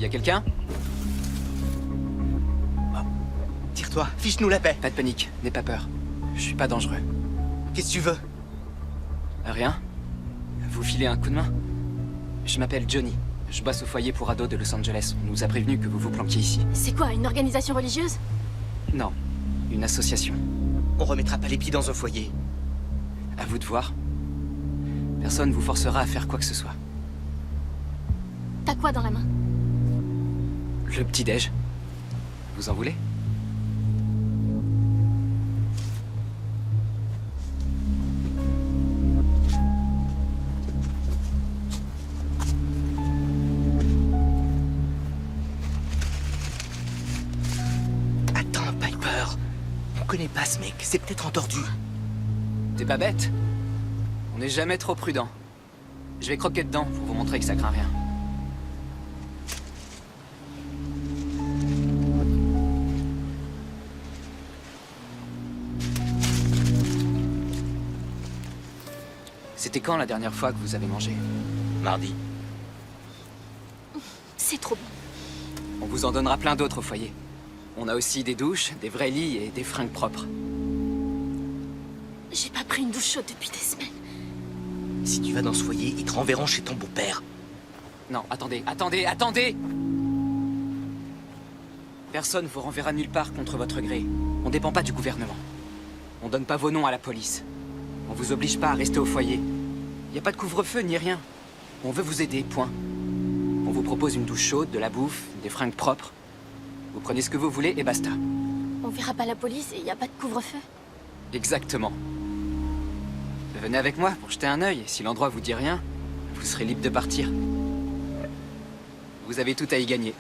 Y a quelqu'un? Tire-toi, fiche-nous la paix. Pas de panique, n'aie pas peur. Je suis pas dangereux. Qu'est-ce que tu veux? Rien? Vous filez un coup de main? Je m'appelle Johnny. Je bosse au foyer pour ados de Los Angeles. On nous a prévenu que vous vous planquiez ici. C'est quoi, une organisation religieuse? Non, une association. On remettra pas les pieds dans un foyer. À vous de voir. Personne vous forcera à faire quoi que ce soit. T'as quoi dans la main? Le petit-déj. Vous en voulez? Attends, Piper. On connaît pas ce mec, c'est peut-être entordu. T'es pas bête? On n'est jamais trop prudent. Je vais croquer dedans pour vous montrer que ça craint rien. C'était quand la dernière fois que vous avez mangé? Mardi. C'est trop bon. On vous en donnera plein d'autres au foyer. On a aussi des douches, des vrais lits et des fringues propres. J'ai pas pris une douche chaude depuis des semaines. Si tu vas dans ce foyer, ils te renverront chez ton beau-père. Non, attendez! Personne vous renverra nulle part contre votre gré. On dépend pas du gouvernement. On donne pas vos noms à la police. On vous oblige pas à rester au foyer. Y a pas de couvre-feu ni rien. On veut vous aider, point. On vous propose une douche chaude, de la bouffe, des fringues propres. Vous prenez ce que vous voulez et basta. On verra pas la police et y a pas de couvre-feu. Exactement. Venez avec moi pour jeter un œil, et si l'endroit vous dit rien, vous serez libre de partir. Vous avez tout à y gagner.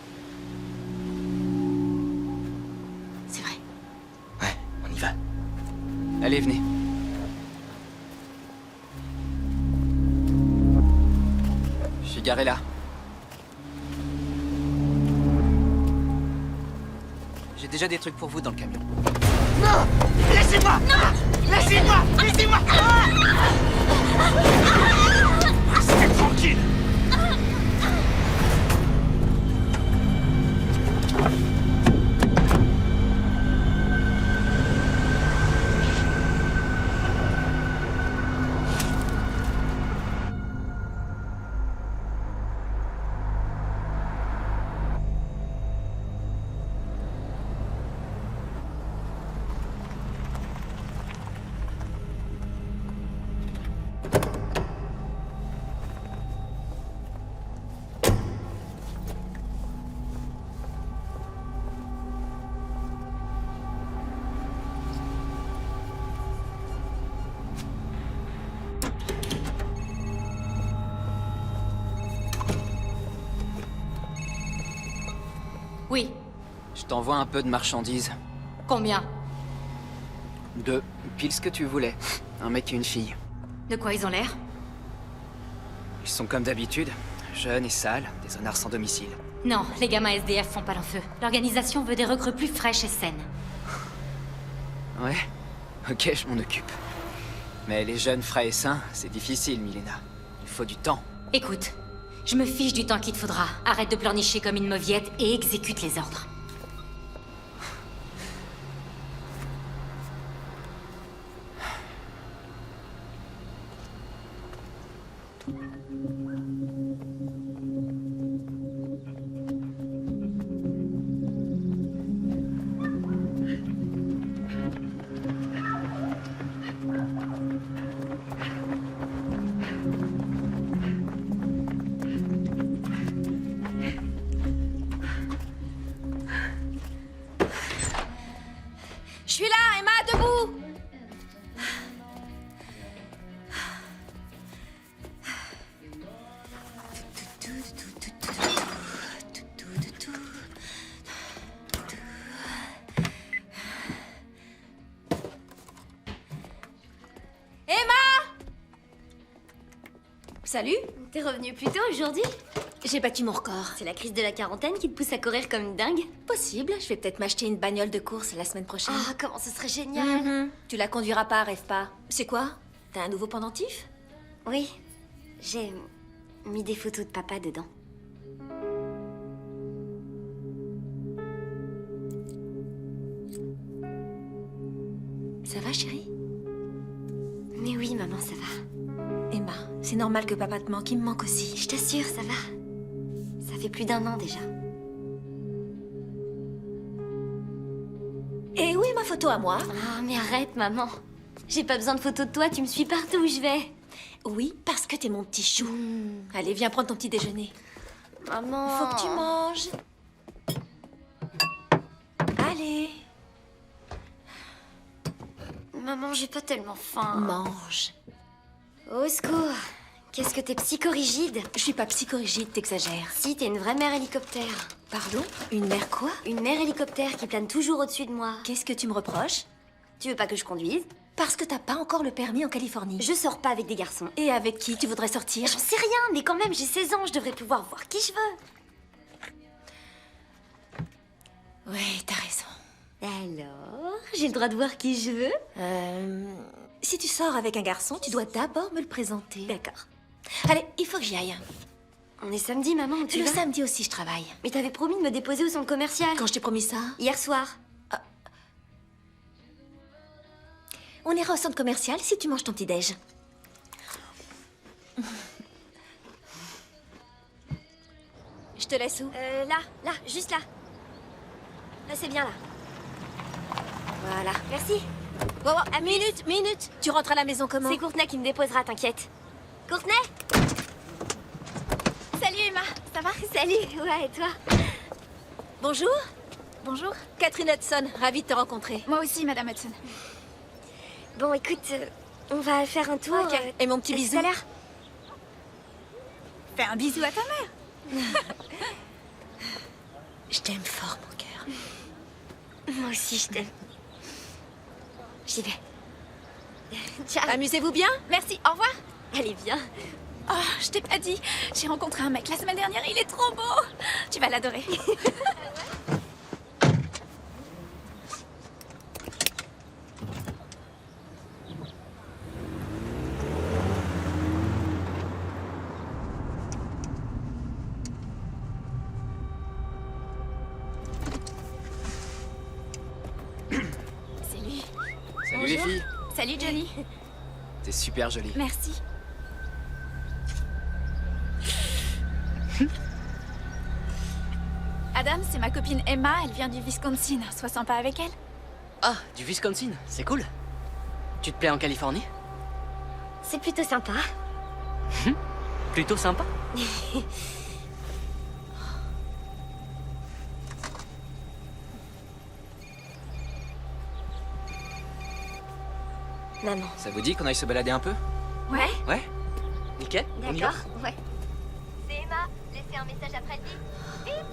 C'est vrai. Ouais, on y va. Allez, venez. Je suis garé là. J'ai déjà des trucs pour vous dans le camion. Non! Laissez-moi! Non! Laissez-moi! Laissez-moi! Restez tranquille! Oui. Je t'envoie un peu de marchandises. Combien? Deux. Pile ce que tu voulais. Un mec et une fille. De quoi ils ont l'air? Ils sont comme d'habitude. Jeunes et sales, des honnards sans domicile. Non, les gamins SDF font pas l'enfeu. L'organisation veut des recrues plus fraîches et saines. Ouais. Ok, je m'en occupe. Mais les jeunes frais et sains, c'est difficile, Milena. Il faut du temps. Écoute, je me fiche du temps qu'il te faudra. Arrête de pleurnicher comme une mauviette et exécute les ordres. Je suis là, Emma, debout! Emma! Salut, t'es revenu plus tôt aujourd'hui? J'ai battu mon record. C'est la crise de la quarantaine qui te pousse à courir comme une dingue? Possible, je vais peut-être m'acheter une bagnole de course la semaine prochaine. Ah, comment ce serait génial! Tu la conduiras pas, rêve pas. C'est quoi? T'as un nouveau pendentif? Oui, j'ai mis des photos de papa dedans. Ça va, chérie? Mais oui, maman, ça va. Emma, c'est normal que papa te manque, il me manque aussi. Je t'assure, ça va. Ça fait plus d'1 an déjà. Et où est ma photo à moi? Ah, mais arrête, maman. J'ai pas besoin de photos de toi, tu me suis partout où je vais. Oui, parce que t'es mon petit chou. Allez, viens prendre ton petit déjeuner. Maman... Faut que tu manges. Allez, Maman, j'ai pas tellement faim. mange. Au secours. Qu'est-ce que t'es psychorigide? Je suis pas psychorigide, t'exagères. Si, t'es une vraie mère hélicoptère. Pardon? Une mère quoi? Une mère hélicoptère qui plane toujours au-dessus de moi. Qu'est-ce que tu me reproches? Tu veux pas que je conduise? Parce que t'as pas encore le permis en Californie. Je sors pas avec des garçons. Et avec qui tu voudrais sortir? J'en sais rien, mais quand même, j'ai 16 ans, je devrais pouvoir voir qui je veux. Ouais, t'as raison. Alors, j'ai le droit de voir qui je veux? Si tu sors avec un garçon, tu dois d'abord me le présenter. D'accord. Allez, il faut que j'y aille. On est samedi, maman, tu Le vas? samedi aussi, je travaille. Mais t'avais promis de me déposer au centre commercial. Quand je t'ai promis ça, Hier soir. on ira au centre commercial si tu manges ton petit-déj. Je te laisse où? Là, juste là. Là, c'est bien là. Voilà. Merci. Bon, minute. Tu rentres à la maison comment? C'est Courtenay qui me déposera, t'inquiète. Courtenay? Salut Emma, ça va? Salut, ouais, et toi? Bonjour, Bonjour. Catherine Hudson, ravie de te rencontrer. Moi aussi, Madame Hudson. Bon, écoute, on va faire un tour. Ok. Et mon petit bisou? Tout à l'heure. Fais un bisou à ta mère. Je t'aime fort, mon cœur. Moi aussi, je t'aime. J'y vais. Ciao. Amusez-vous bien? Merci, au revoir. Allez, viens. Oh, je t'ai pas dit. J'ai rencontré un mec la semaine dernière, il est trop beau. Tu vas l'adorer. C'est lui. Salut les filles. Salut Johnny. T'es super jolie. Merci. Adam, c'est ma copine Emma, elle vient du Wisconsin. Sois sympa avec elle. Ah, du Wisconsin, c'est cool. Tu te plais en Californie? C'est plutôt sympa. Plutôt sympa. Maman. Ça vous dit qu'on aille se balader un peu? Ouais? Ouais? Nickel, on y va? D'accord, ouais. C'est Emma. Laissez un message après le bip.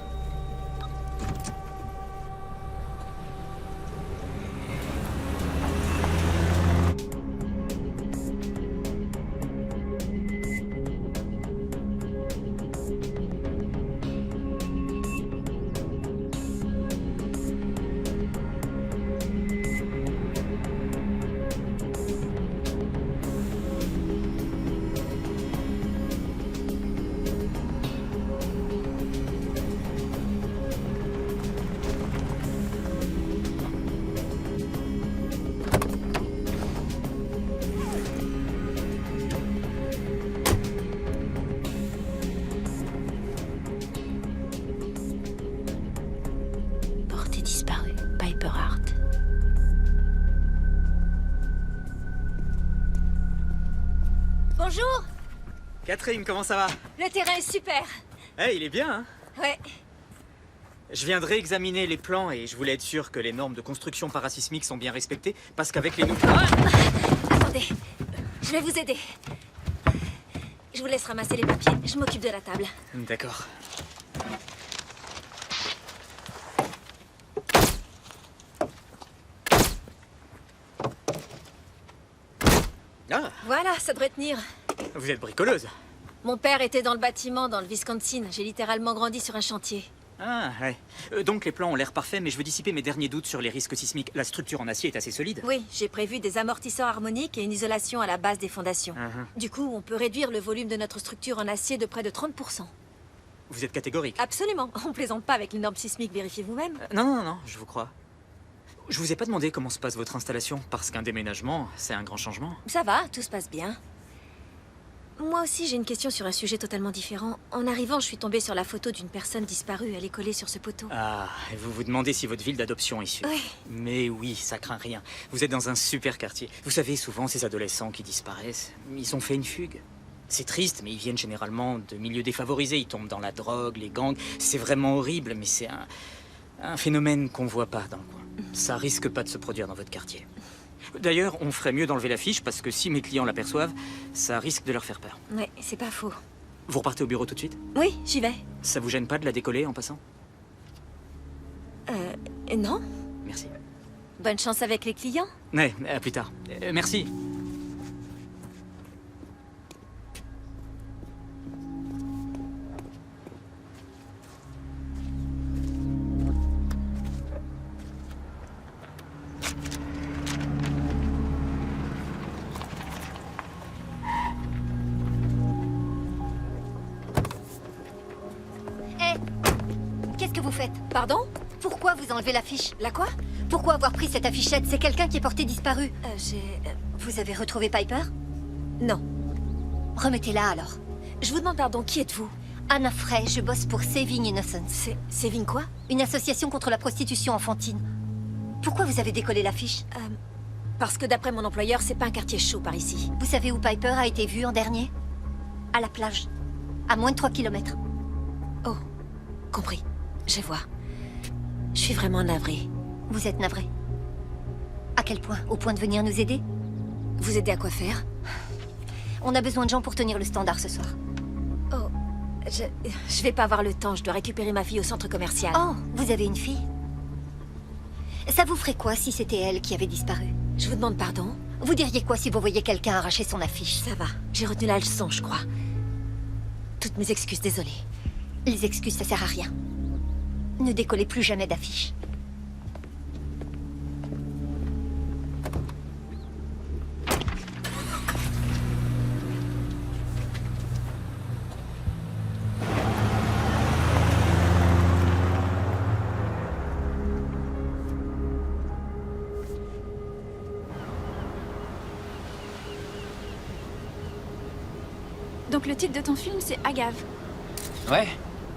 Portée disparue, Piper Hart. Bonjour, Catherine, comment ça va? le terrain est super. Eh, il est bien, hein? Ouais, Je viens de réexaminer les plans et je voulais être sûr que les normes de construction parasismique sont bien respectées, parce qu'avec les nouveaux... attendez, je vais vous aider. Je vous laisse ramasser les papiers, je m'occupe de la table. D'accord. Ah, Voilà, ça devrait tenir. vous êtes bricoleuse. Mon père était dans le bâtiment, dans le Wisconsin. J'ai littéralement grandi sur un chantier. Ah, ouais. Donc les plans ont l'air parfaits, mais je veux dissiper mes derniers doutes sur les risques sismiques. La structure en acier est assez solide. Oui, j'ai prévu des amortisseurs harmoniques et une isolation à la base des fondations. Du coup, on peut réduire le volume de notre structure en acier de près de 30%. Vous êtes catégorique. Absolument, on plaisante pas avec les normes sismiques, vérifiez vous-même. Non, je vous crois. Je vous ai pas demandé comment se passe votre installation, parce qu'un déménagement, c'est un grand changement. Ça va, tout se passe bien. Moi aussi, j'ai une question sur un sujet totalement différent. En arrivant, je suis tombée sur la photo d'une personne disparue. Elle est collée sur ce poteau. Ah, et vous vous demandez si votre ville d'adoption est sûre. Oui. Mais oui, ça craint rien. Vous êtes dans un super quartier. Vous savez, souvent, ces adolescents qui disparaissent, ils ont fait une fugue. C'est triste, mais ils viennent généralement de milieux défavorisés. Ils tombent dans la drogue, les gangs. C'est vraiment horrible, mais c'est un phénomène qu'on voit pas dans le coin. Ça risque pas de se produire dans votre quartier. D'ailleurs, on ferait mieux d'enlever l'affiche parce que si mes clients l'aperçoivent, ça risque de leur faire peur. Ouais, c'est pas faux. Vous repartez au bureau tout de suite? Oui, j'y vais. Ça vous gêne pas de la décoller en passant? Non. Merci. Bonne chance avec les clients. Ouais, à plus tard. Merci. Qu'est-ce que vous faites? Pardon? Pourquoi vous enlevez l'affiche? La quoi? Pourquoi avoir pris cette affichette? C'est quelqu'un qui est porté disparu. J'ai... Vous avez retrouvé Piper? Non. Remettez-la alors. Je vous demande pardon, qui êtes-vous? Anna Frey, je bosse pour Saving Innocence. C'est Saving quoi? Une association contre la prostitution enfantine. Pourquoi vous avez décollé l'affiche? Parce que d'après mon employeur, c'est pas un quartier chaud par ici. Vous savez où Piper a été vue en dernier? À la plage. À moins de 3 kilomètres. Oh, compris. Je vois. Je suis vraiment navrée. Vous êtes navré. À quel point? Au point de venir nous aider? Vous aidez à quoi faire? On a besoin de gens pour tenir le standard ce soir. Oh, je vais pas avoir le temps. Je dois récupérer ma fille au centre commercial. Oh, vous avez une fille? Ça vous ferait quoi si c'était elle qui avait disparu? Je vous demande pardon? Vous diriez quoi si vous voyiez quelqu'un arracher son affiche? Ça va. J'ai retenu la leçon, je crois. Toutes mes excuses, désolée. Les excuses, ça sert à rien. Ne décollez plus jamais d'affiche. Donc le titre de ton film, c'est Agave. Ouais,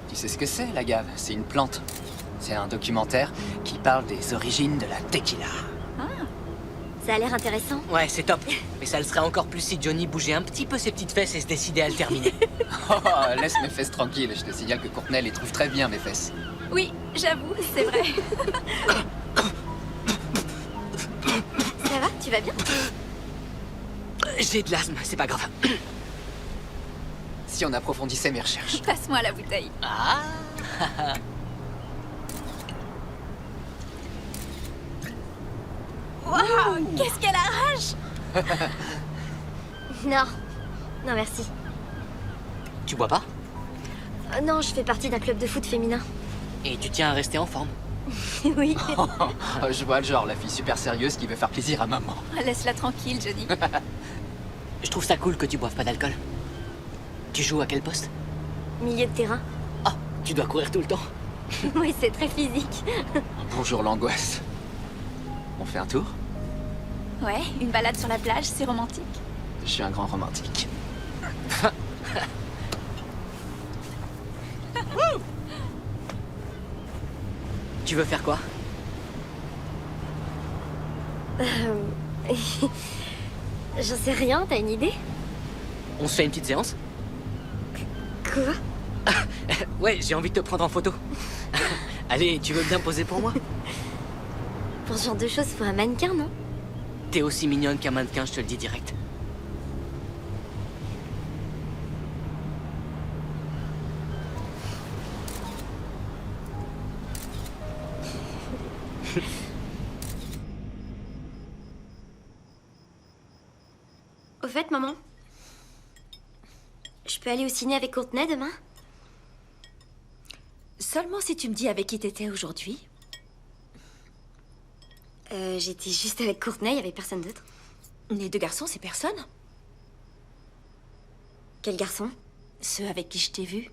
tu sais ce que c'est, l'agave? C'est une plante. C'est un documentaire qui parle des origines de la tequila. Ça a l'air intéressant. Ouais, c'est top. Mais ça le serait encore plus si Johnny bougeait un petit peu ses petites fesses et se décidait à le terminer. Oh, laisse mes fesses tranquilles. Je te signale que Courtney les trouve très bien, mes fesses. Oui, j'avoue, c'est vrai. Ça va? Tu vas bien? J'ai de l'asthme, c'est pas grave. Si on approfondissait mes recherches. Passe-moi la bouteille. Ah. Waouh, qu'est-ce qu'elle arrache! Non. Non, merci. Tu bois pas? Non, je fais partie d'un club de foot féminin. Et tu tiens à rester en forme? Oui. Je vois le genre, la fille super sérieuse qui veut faire plaisir à maman. Laisse-la tranquille, Johnny. Je trouve ça cool que tu boives pas d'alcool. Tu joues à quel poste? Milieu de terrain. Ah, tu dois courir tout le temps. Oui, c'est très physique. Bonjour l'angoisse. On fait un tour? Ouais, une balade sur la plage, c'est romantique. Je suis un grand romantique. Tu veux faire quoi? J'en sais rien, t'as une idée? On se fait une petite séance? Quoi? Ouais, j'ai envie de te prendre en photo. Allez, tu veux bien poser pour moi? Pour ce genre de choses, faut un mannequin, non? T'es aussi mignonne qu'un mannequin, je te le dis direct. Au fait, maman, je peux aller au ciné avec Courtney demain? Seulement si tu me dis avec qui t'étais aujourd'hui. J'étais juste avec Courtney, il y avait personne d'autre. Les deux garçons, c'est personne? Quel garçon? Ceux avec qui je t'ai vu.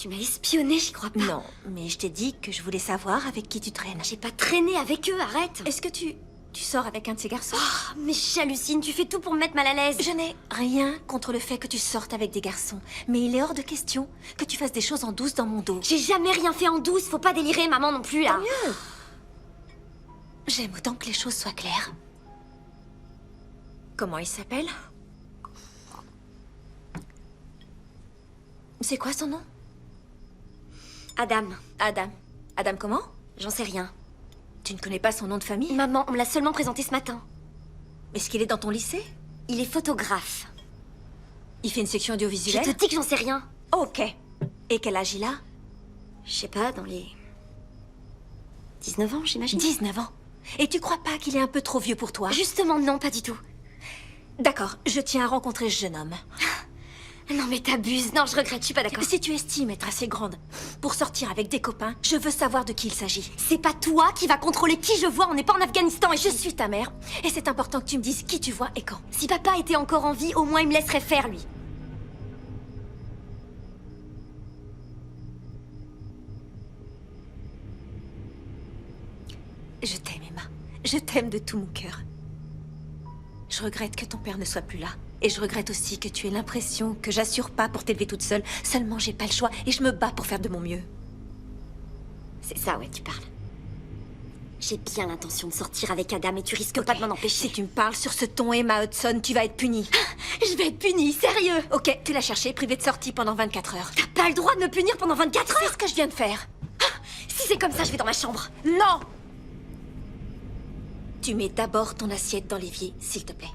Tu m'as espionné, j'y crois pas. Non, mais je t'ai dit que je voulais savoir avec qui tu traînes. J'ai pas traîné avec eux, arrête. Est-ce que tu sors avec un de ces garçons? Oh, mais j'hallucine, tu fais tout pour me mettre mal à l'aise. Je n'ai rien contre le fait que tu sortes avec des garçons, mais il est hors de question que tu fasses des choses en douce dans mon dos. J'ai jamais rien fait en douce, faut pas délirer, maman non plus, là. Tant mieux. J'aime autant que les choses soient claires. Comment il s'appelle? C'est quoi son nom? Adam. Adam. Adam comment? J'en sais rien. Tu ne connais pas son nom de famille? Maman, on me l'a seulement présenté ce matin. Est-ce qu'il est dans ton lycée? Il est photographe. Il fait une section Je audiovisuelle? te dis que j'en sais rien. Ok. Et quel âge il a? Je sais pas, dans les... 19 ans, j'imagine. 19 ans. Et tu crois pas qu'il est un peu trop vieux pour toi? Justement, non, pas du tout. D'accord, je tiens à rencontrer ce jeune homme. Non mais t'abuses, non je regrette, je suis pas d'accord. Si tu estimes être assez grande pour sortir avec des copains, je veux savoir de qui il s'agit. C'est pas toi qui va contrôler qui je vois, on n'est pas en Afghanistan et Je suis ta mère, et c'est important que tu me dises qui tu vois et quand. Si papa était encore en vie, au moins il me laisserait faire, lui. Je t'aime, Emma. Je t'aime de tout mon cœur. Je regrette que ton père ne soit plus là. Et je regrette aussi que tu aies l'impression que j'assure pas pour t'élever toute seule. Seulement, j'ai pas le choix et je me bats pour faire de mon mieux. C'est ça, ouais, tu parles. J'ai bien l'intention de sortir avec Adam et tu risques pas de m'en empêcher. Si tu me parles sur ce ton, Emma Hudson, tu vas être punie. Je vais être punie, sérieux. Ok, tu l'as cherché, privé de sortie pendant 24 heures. T'as pas le droit de me punir pendant 24 C'est heures. ce que je viens de faire. Si c'est comme ça, je vais dans ma chambre. Non! Tu mets d'abord ton assiette dans l'évier, s'il te plaît.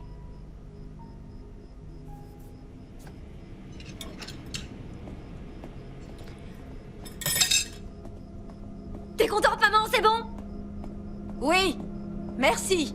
T'es contente, maman, c'est bon? Oui, merci.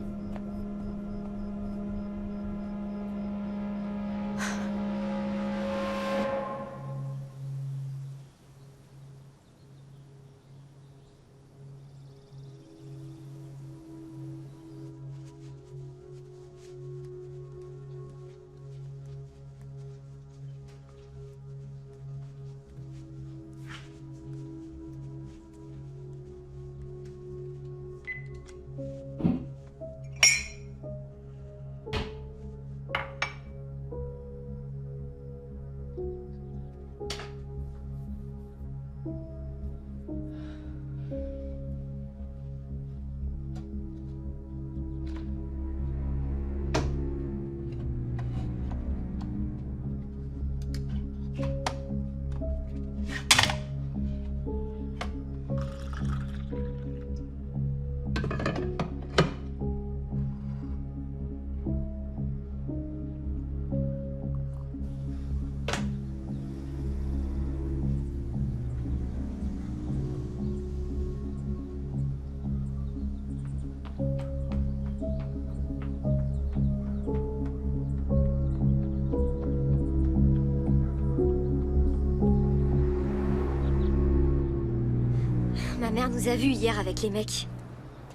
Ma mère nous a vus hier avec les mecs.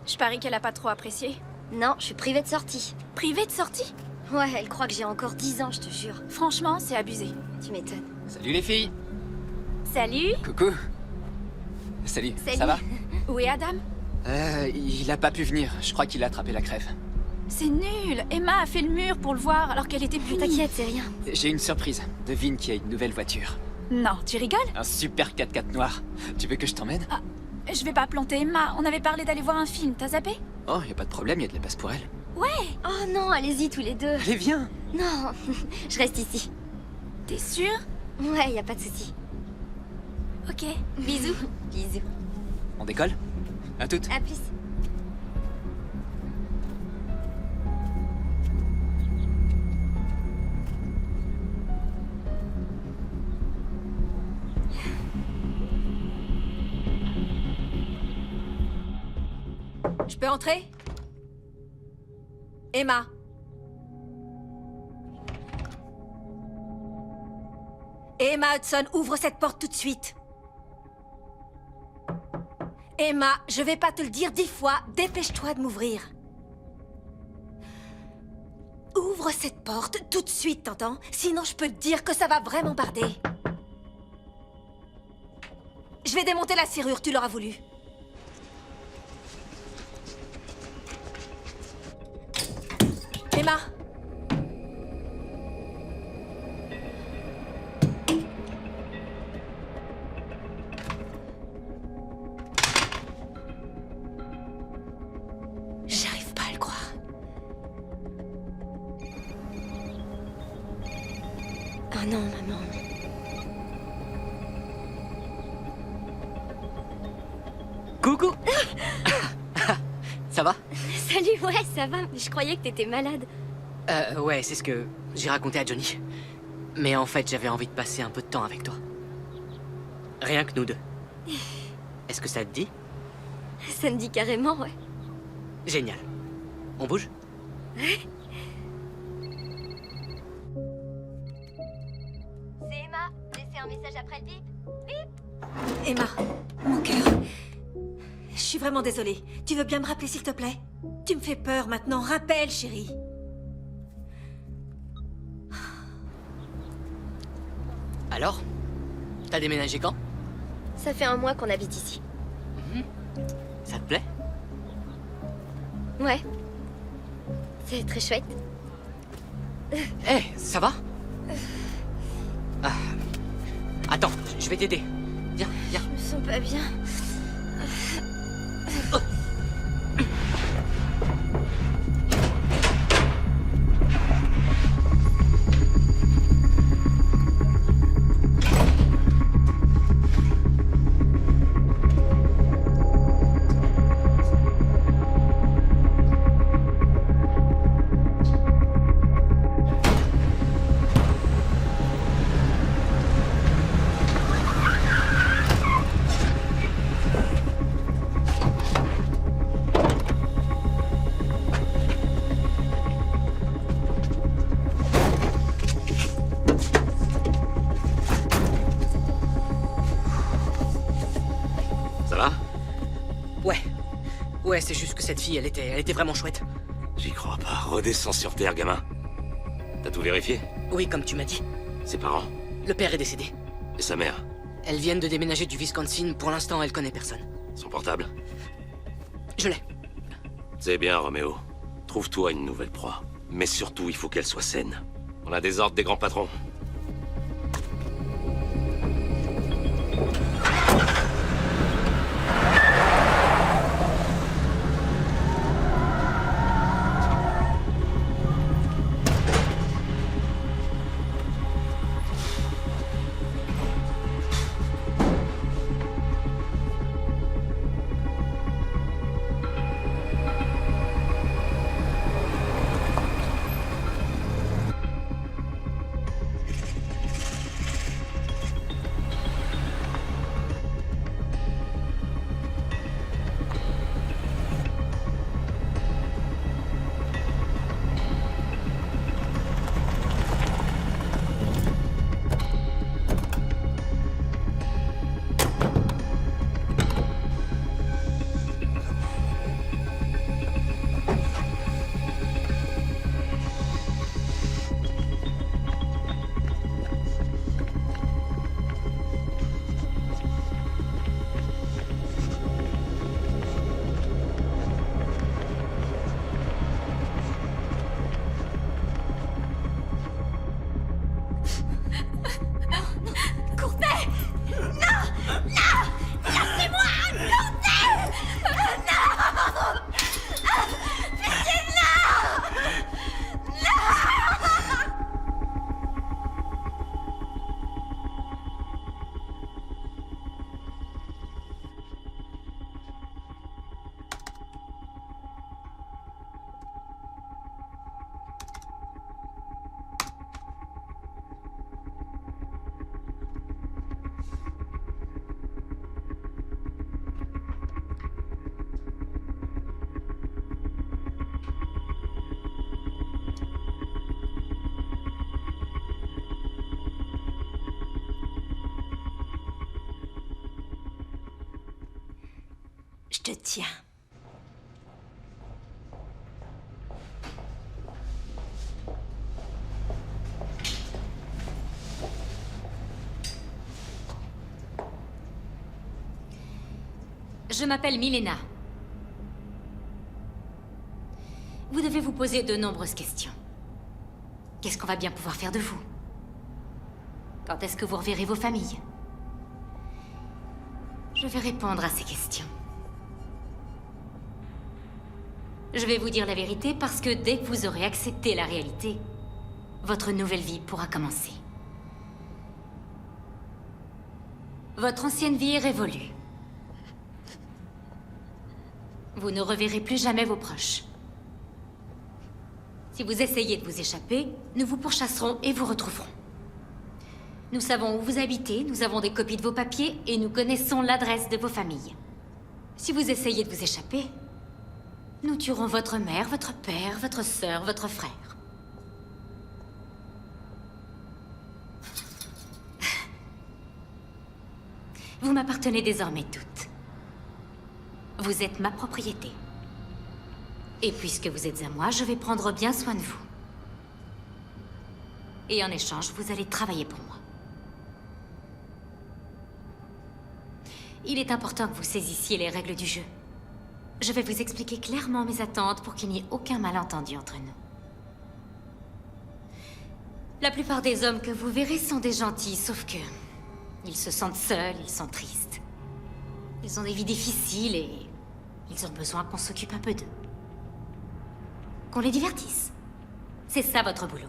Je parie qu'elle a pas trop apprécié. Non, je suis privée de sortie. Privée de sortie? Ouais, elle croit que j'ai encore 10 ans, je te jure. Franchement, c'est abusé. Tu m'étonnes. Salut les filles. Salut. Coucou. Salut, Salut. ça va? Où est Adam? Il a pas pu venir. Je crois qu'il a attrapé la crève. C'est nul. Emma a fait le mur pour le voir alors qu'elle était punie. T'inquiète, c'est rien. J'ai une surprise. Devine qui a une nouvelle voiture. Non, tu rigoles? Un super 4x4 noir. Tu veux que je t'emmène? Je vais pas planter Emma. On avait parlé d'aller voir un film. T'as zappé? Oh, y a pas de problème, y a de la place pour elle. Oh non, allez-y tous les deux. Allez, viens. Non, je reste ici. T'es sûre? Ouais, y a pas de souci. Ok. Bisous. Bisous. On décolle? À toutes. À plus. Je peux entrer? Emma. Emma Hudson, ouvre cette porte tout de suite. Emma, je vais pas te le dire 10 fois, dépêche-toi de m'ouvrir. Ouvre cette porte tout de suite, t'entends? Sinon, je peux te dire que ça va vraiment barder. vais démonter la serrure, tu l'auras voulu. Emma. J'arrive pas à le croire. Oh non, maman. Coucou. Ça va? Salut, ouais, ça va, mais je croyais que t'étais malade. Ouais, c'est ce que j'ai raconté à Johnny. Mais en fait, j'avais envie de passer un peu de temps avec toi. Rien que nous deux. Est-ce que ça te dit? Ça me dit carrément, ouais. Génial. On bouge? C'est Emma. Laissez un message après le bip. Emma, mon cœur. Je suis vraiment désolée. Tu veux bien me rappeler, s'il te plaît? Tu me fais peur maintenant. Rappelle, chérie. Alors? T'as déménagé quand? Ça fait 1 mois qu'on habite ici. Ça te plaît? Ouais. C'est très chouette. Hé, ça va? Ah. Attends, je vais t'aider. Viens, viens. Je me sens pas bien. Ouais, c'est juste que cette fille, elle était vraiment chouette. J'y crois pas. Redescends sur Terre, gamin. T'as tout vérifié? Oui, comme tu m'as dit. Ses parents? Le père est décédé. Et sa mère? Elles viennent de déménager du Wisconsin. Pour l'instant, elle connaît personne. Son portable? Je l'ai. C'est bien, Roméo. Trouve-toi une nouvelle proie. Mais surtout, il faut qu'elle soit saine. On a des ordres des grands patrons. Je te tiens. Je m'appelle Milena. Vous devez vous poser de nombreuses questions. Qu'est-ce qu'on va bien pouvoir faire de vous? Quand est-ce que vous reverrez vos familles? Je vais répondre à ces questions. Je vais vous dire la vérité parce que dès que vous aurez accepté la réalité, votre nouvelle vie pourra commencer. Votre ancienne vie est révolue. Vous ne reverrez plus jamais vos proches. Si vous essayez de vous échapper, nous vous pourchasserons et vous retrouverons. Nous savons où vous habitez, nous avons des copies de vos papiers et nous connaissons l'adresse de vos familles. Si vous essayez de vous échapper, nous tuerons votre mère, votre père, votre sœur, votre frère. Vous m'appartenez désormais toutes. Vous êtes ma propriété. Et puisque vous êtes à moi, je vais prendre bien soin de vous. Et en échange, vous allez travailler pour moi. Il est important que vous saisissiez les règles du jeu. Je vais vous expliquer clairement mes attentes pour qu'il n'y ait aucun malentendu entre nous. La plupart des hommes que vous verrez sont des gentils, sauf que... ils se sentent seuls, ils sont tristes. Ils ont des vies difficiles et... ils ont besoin qu'on s'occupe un peu d'eux. Qu'on les divertisse. C'est ça votre boulot.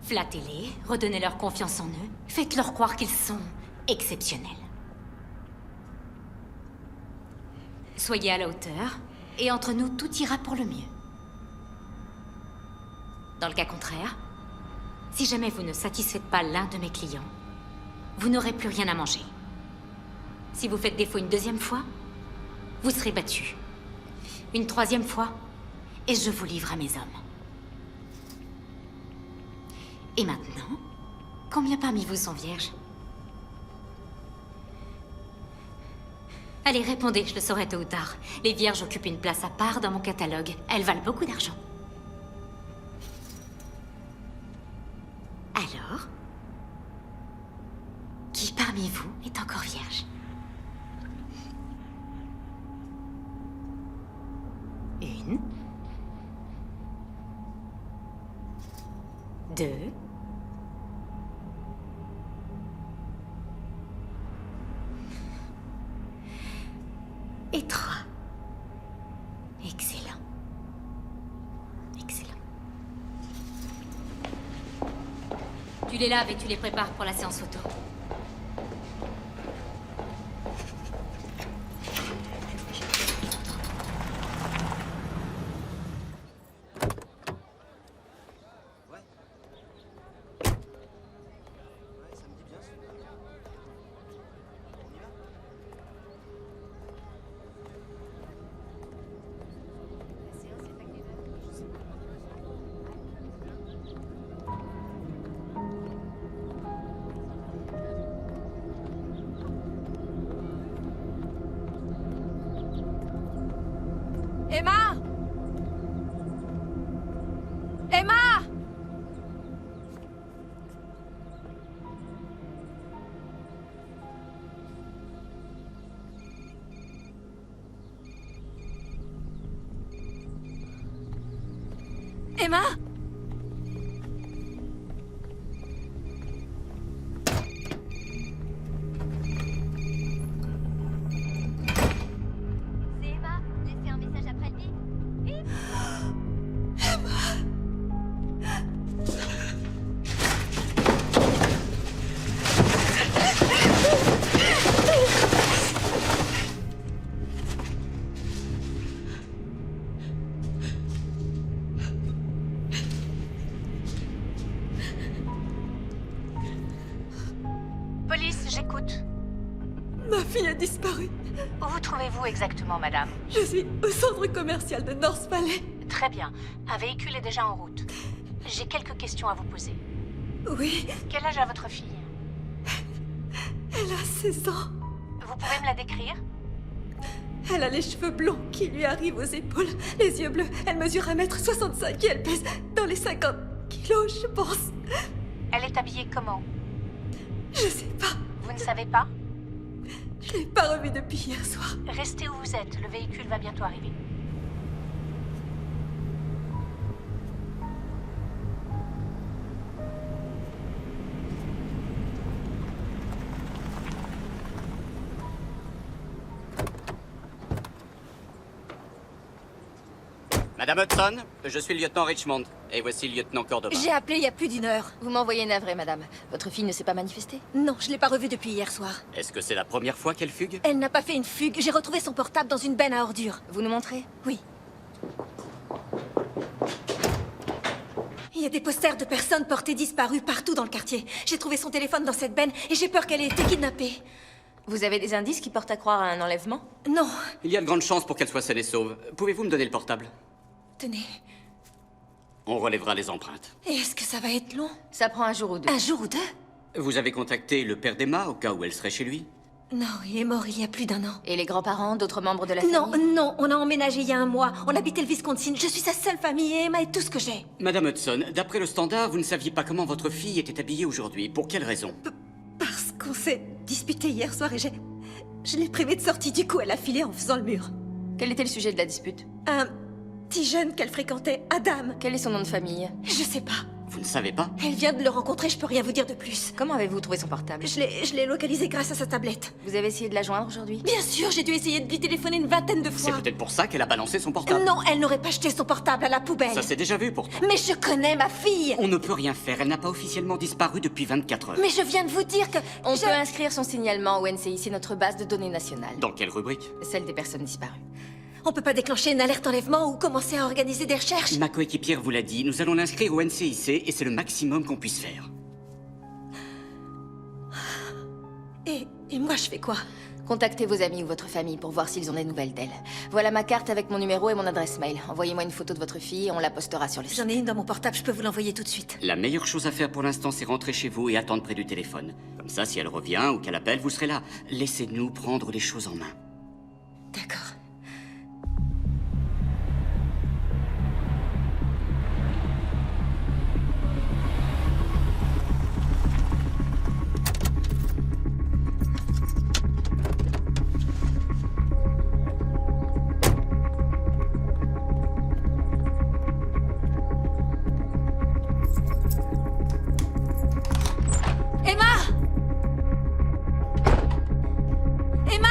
Flattez-les, redonnez leur confiance en eux, faites-leur croire qu'ils sont exceptionnels. Soyez à la hauteur, et entre nous, tout ira pour le mieux. Dans le cas contraire, si jamais vous ne satisfaites pas l'un de mes clients, vous n'aurez plus rien à manger. Si vous faites défaut une deuxième fois, vous serez battu. Une troisième fois, et je vous livre à mes hommes. Et maintenant, combien parmi vous sont vierges? Allez, répondez, je le saurai tôt ou tard. Les vierges occupent une place à part dans mon catalogue. Elles valent beaucoup d'argent. Alors, qui parmi vous est encore vierge? Une. 2. Et 3. Excellent. Excellent. Tu les laves et tu les prépares pour la séance photo. Emma! Emma! Emma! C'est Emma. Laissez un message après le bip. Police, j'écoute. Ma fille a disparu. Où vous trouvez-vous exactement, madame? Je suis au centre commercial de North Valley. Très bien. Un véhicule est déjà en route. J'ai quelques questions à vous poser. Oui, Quel âge a votre fille? elle a 16 ans. Vous pouvez me la décrire? Elle a les cheveux blonds qui lui arrivent aux épaules, les yeux bleus. Elle mesure 1m65 et elle pèse dans les 50 kilos, je pense. Elle est habillée comment? Je sais pas. Vous ne savez pas? Je l'ai pas revu depuis hier soir. Restez où vous êtes, le véhicule va bientôt arriver. Madame Hudson, je suis le lieutenant Richmond, et voici le lieutenant Cordova. J'ai appelé il y a plus d'une heure. Vous m'envoyez navré, madame. Votre fille ne s'est pas manifestée? Non, je l'ai pas revue depuis hier soir. Est-ce que c'est la première fois qu'elle fugue? Elle n'a pas fait une fugue. J'ai retrouvé son portable dans une benne à ordures. Vous nous montrez? Oui. Il y a des posters de personnes portées disparues partout dans le quartier. J'ai trouvé son téléphone dans cette benne et j'ai peur qu'elle ait été kidnappée. Vous avez des indices qui portent à croire à un enlèvement? Non. Il y a de grandes chances pour qu'elle soit saine et sauve. Pouvez-vous me donner le portable? Tenez. On relèvera les empreintes. Et est-ce que ça va être long? Ça prend un jour ou deux. Un jour ou deux? Vous avez contacté le père d'Emma au cas où elle serait chez lui? Non, il est mort il y a plus d'un an. Et les grands-parents, d'autres membres de la Non, famille? non, on a emménagé il y a un mois. On habitait le Wisconsin. Je suis sa seule famille et Emma est tout ce que j'ai. Madame Hudson, d'après le Standard, vous ne saviez pas comment votre fille était habillée aujourd'hui. Pour quelle raison? Parce qu'on s'est disputé hier soir et je l'ai privée de sortie. Du coup, elle a filé en faisant le mur. Quel était le sujet de la dispute? Un petit jeune qu'elle fréquentait, Adam. Quel est son nom de famille? Je sais pas. Vous ne savez pas? Elle vient de le rencontrer, je peux rien vous dire de plus. Comment avez-vous trouvé son portable? Je l'ai localisé grâce à sa tablette. Vous avez essayé de la joindre aujourd'hui? Bien sûr, j'ai dû essayer de lui téléphoner une vingtaine de C'est fois. peut-être pour ça qu'elle a balancé son portable. Non, elle n'aurait pas jeté son portable à la poubelle. Ça s'est déjà vu pourtant. Mais je connais ma fille. On ne peut rien faire, elle n'a pas officiellement disparu depuis 24 heures. Mais je viens de vous dire que... On peut inscrire son signalement au NCIC, notre base de données nationale. Dans quelle rubrique? Celle des personnes disparues. On peut pas déclencher une alerte enlèvement ou commencer à organiser des recherches. Ma coéquipière vous l'a dit, nous allons l'inscrire au NCIC et c'est le maximum qu'on puisse faire. Et moi, je fais quoi? Contactez vos amis ou votre famille pour voir s'ils ont des nouvelles d'elle. Voilà ma carte avec mon numéro et mon adresse mail. Envoyez-moi une photo de votre fille et on la postera sur le site. J'en ai une dans mon portable, je peux vous l'envoyer tout de suite. La meilleure chose à faire pour l'instant, c'est rentrer chez vous et attendre près du téléphone. Comme ça, si elle revient ou qu'elle appelle, vous serez là. Laissez-nous prendre les choses en main. D'accord. Emma! Emma!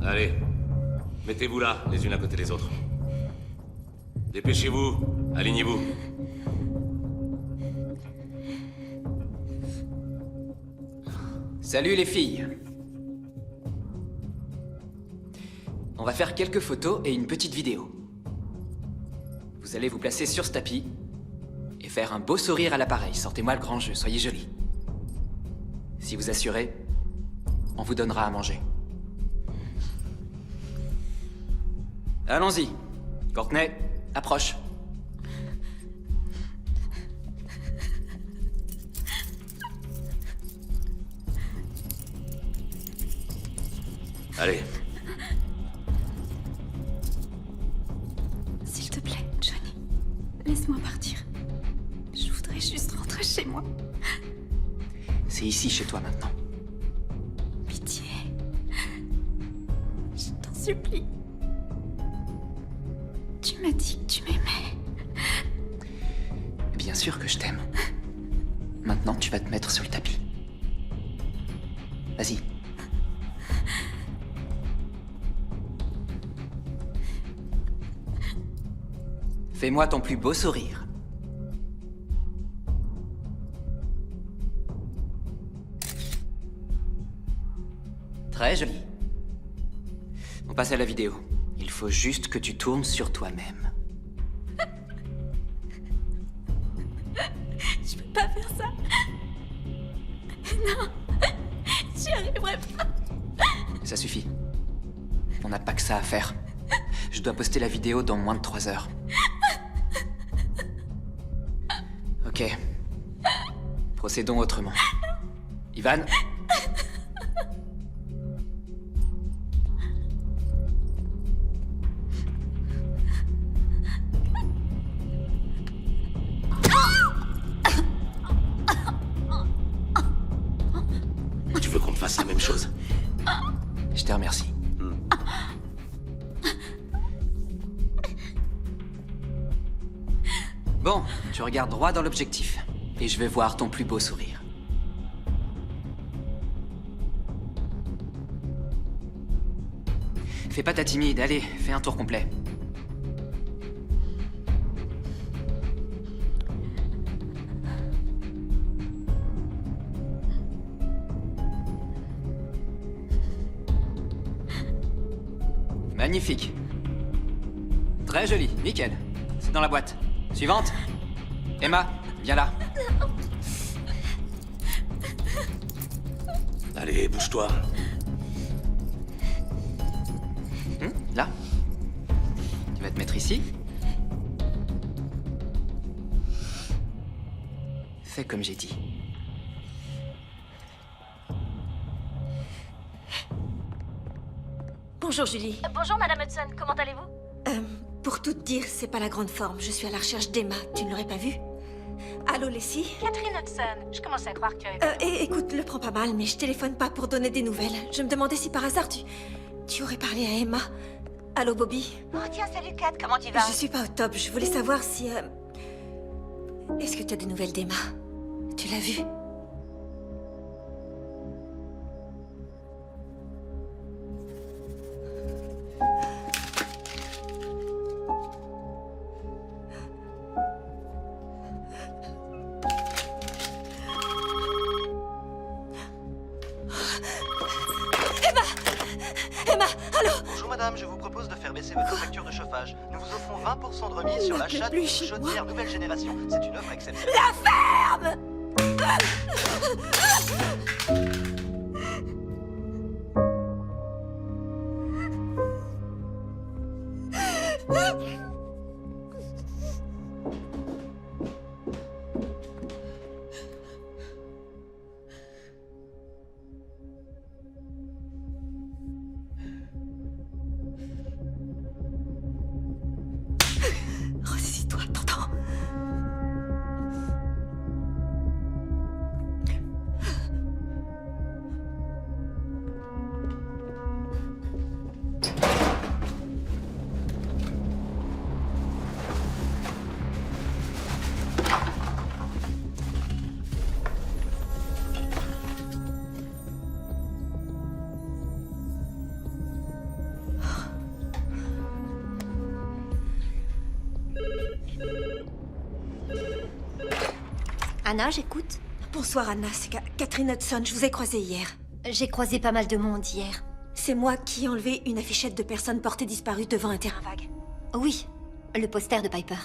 Allez, mettez-vous là, les unes à côté des autres. Dépêchez-vous, alignez-vous. Salut les filles. On va faire quelques photos et une petite vidéo. Vous allez vous placer sur ce tapis et faire un beau sourire à l'appareil. Sortez-moi le grand jeu, soyez jolis. Si vous assurez, on vous donnera à manger. Allons-y. Courtney, approche. Allez. S'il te plaît, Johnny, laisse-moi partir. Je voudrais juste rentrer chez moi. C'est ici chez toi maintenant. Pitié. Je t'en supplie. Tu m'as dit que tu m'aimais. Bien sûr que je t'aime. Maintenant, tu vas te mettre sur le tapis. Vas-y. Fais-moi ton plus beau sourire. Très joli. On passe à la vidéo. Il faut juste que tu tournes sur toi-même. Je peux pas faire ça. Non, j'y arriverai pas. Ça suffit. On n'a pas que ça à faire. Je dois poster la vidéo dans moins de 3 heures. Ok. Procédons autrement. Ivan? Tu veux qu'on te fasse la même chose? Je te remercie. Bon, tu regardes droit dans l'objectif. Et je vais voir ton plus beau sourire. Fais pas ta timide, allez, fais un tour complet. Magnifique. Très joli, nickel. C'est dans la boîte. Suivante. Emma, viens là. Allez, bouge-toi. Là. Tu vas te mettre ici. Fais comme j'ai dit. Bonjour Julie. Bonjour Madame Hudson, comment allez-vous? Pour tout te dire, c'est pas la grande forme. Je suis à la recherche d'Emma. Tu ne l'aurais pas vue? Allô, Leslie? Catherine Hudson, je commençais à croire que tu avais... Écoute, le prends pas mal, mais je téléphone pas pour donner des nouvelles. Je me demandais si par hasard tu aurais parlé à Emma. Allô, Bobby? Oh tiens, salut Kat, comment tu vas? Je suis pas au top. Je voulais savoir si... Est-ce que tu as des nouvelles d'Emma? Tu l'as vue? Je vous propose de faire baisser votre facture de chauffage. Nous vous offrons 20% de remise sur l'achat d'une chaudière nouvelle génération. C'est une offre exceptionnelle. La ferme! Ressaisis-toi, t'entends? Anna, j'écoute. Bonsoir Anna, c'est Catherine Hudson, je vous ai croisée hier. J'ai croisé pas mal de monde hier. C'est moi qui ai enlevé une affichette de personnes portées disparues devant un terrain vague. Oui, le poster de Piper.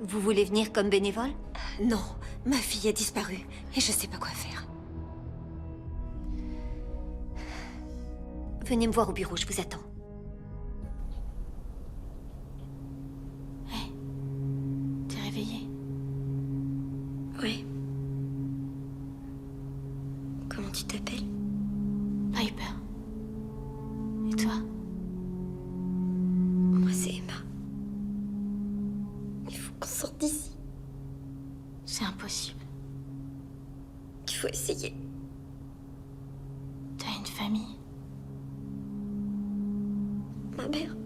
Vous voulez venir comme bénévole? Non, ma fille est disparue et je sais pas quoi faire. Venez me voir au bureau, je vous attends. Hé, t'es réveillée? Oui. Comment tu t'appelles? Piper. Et toi? Moi, c'est Emma. Il faut qu'on sorte d'ici. C'est impossible. Il faut essayer. T'as une famille? Ma mère.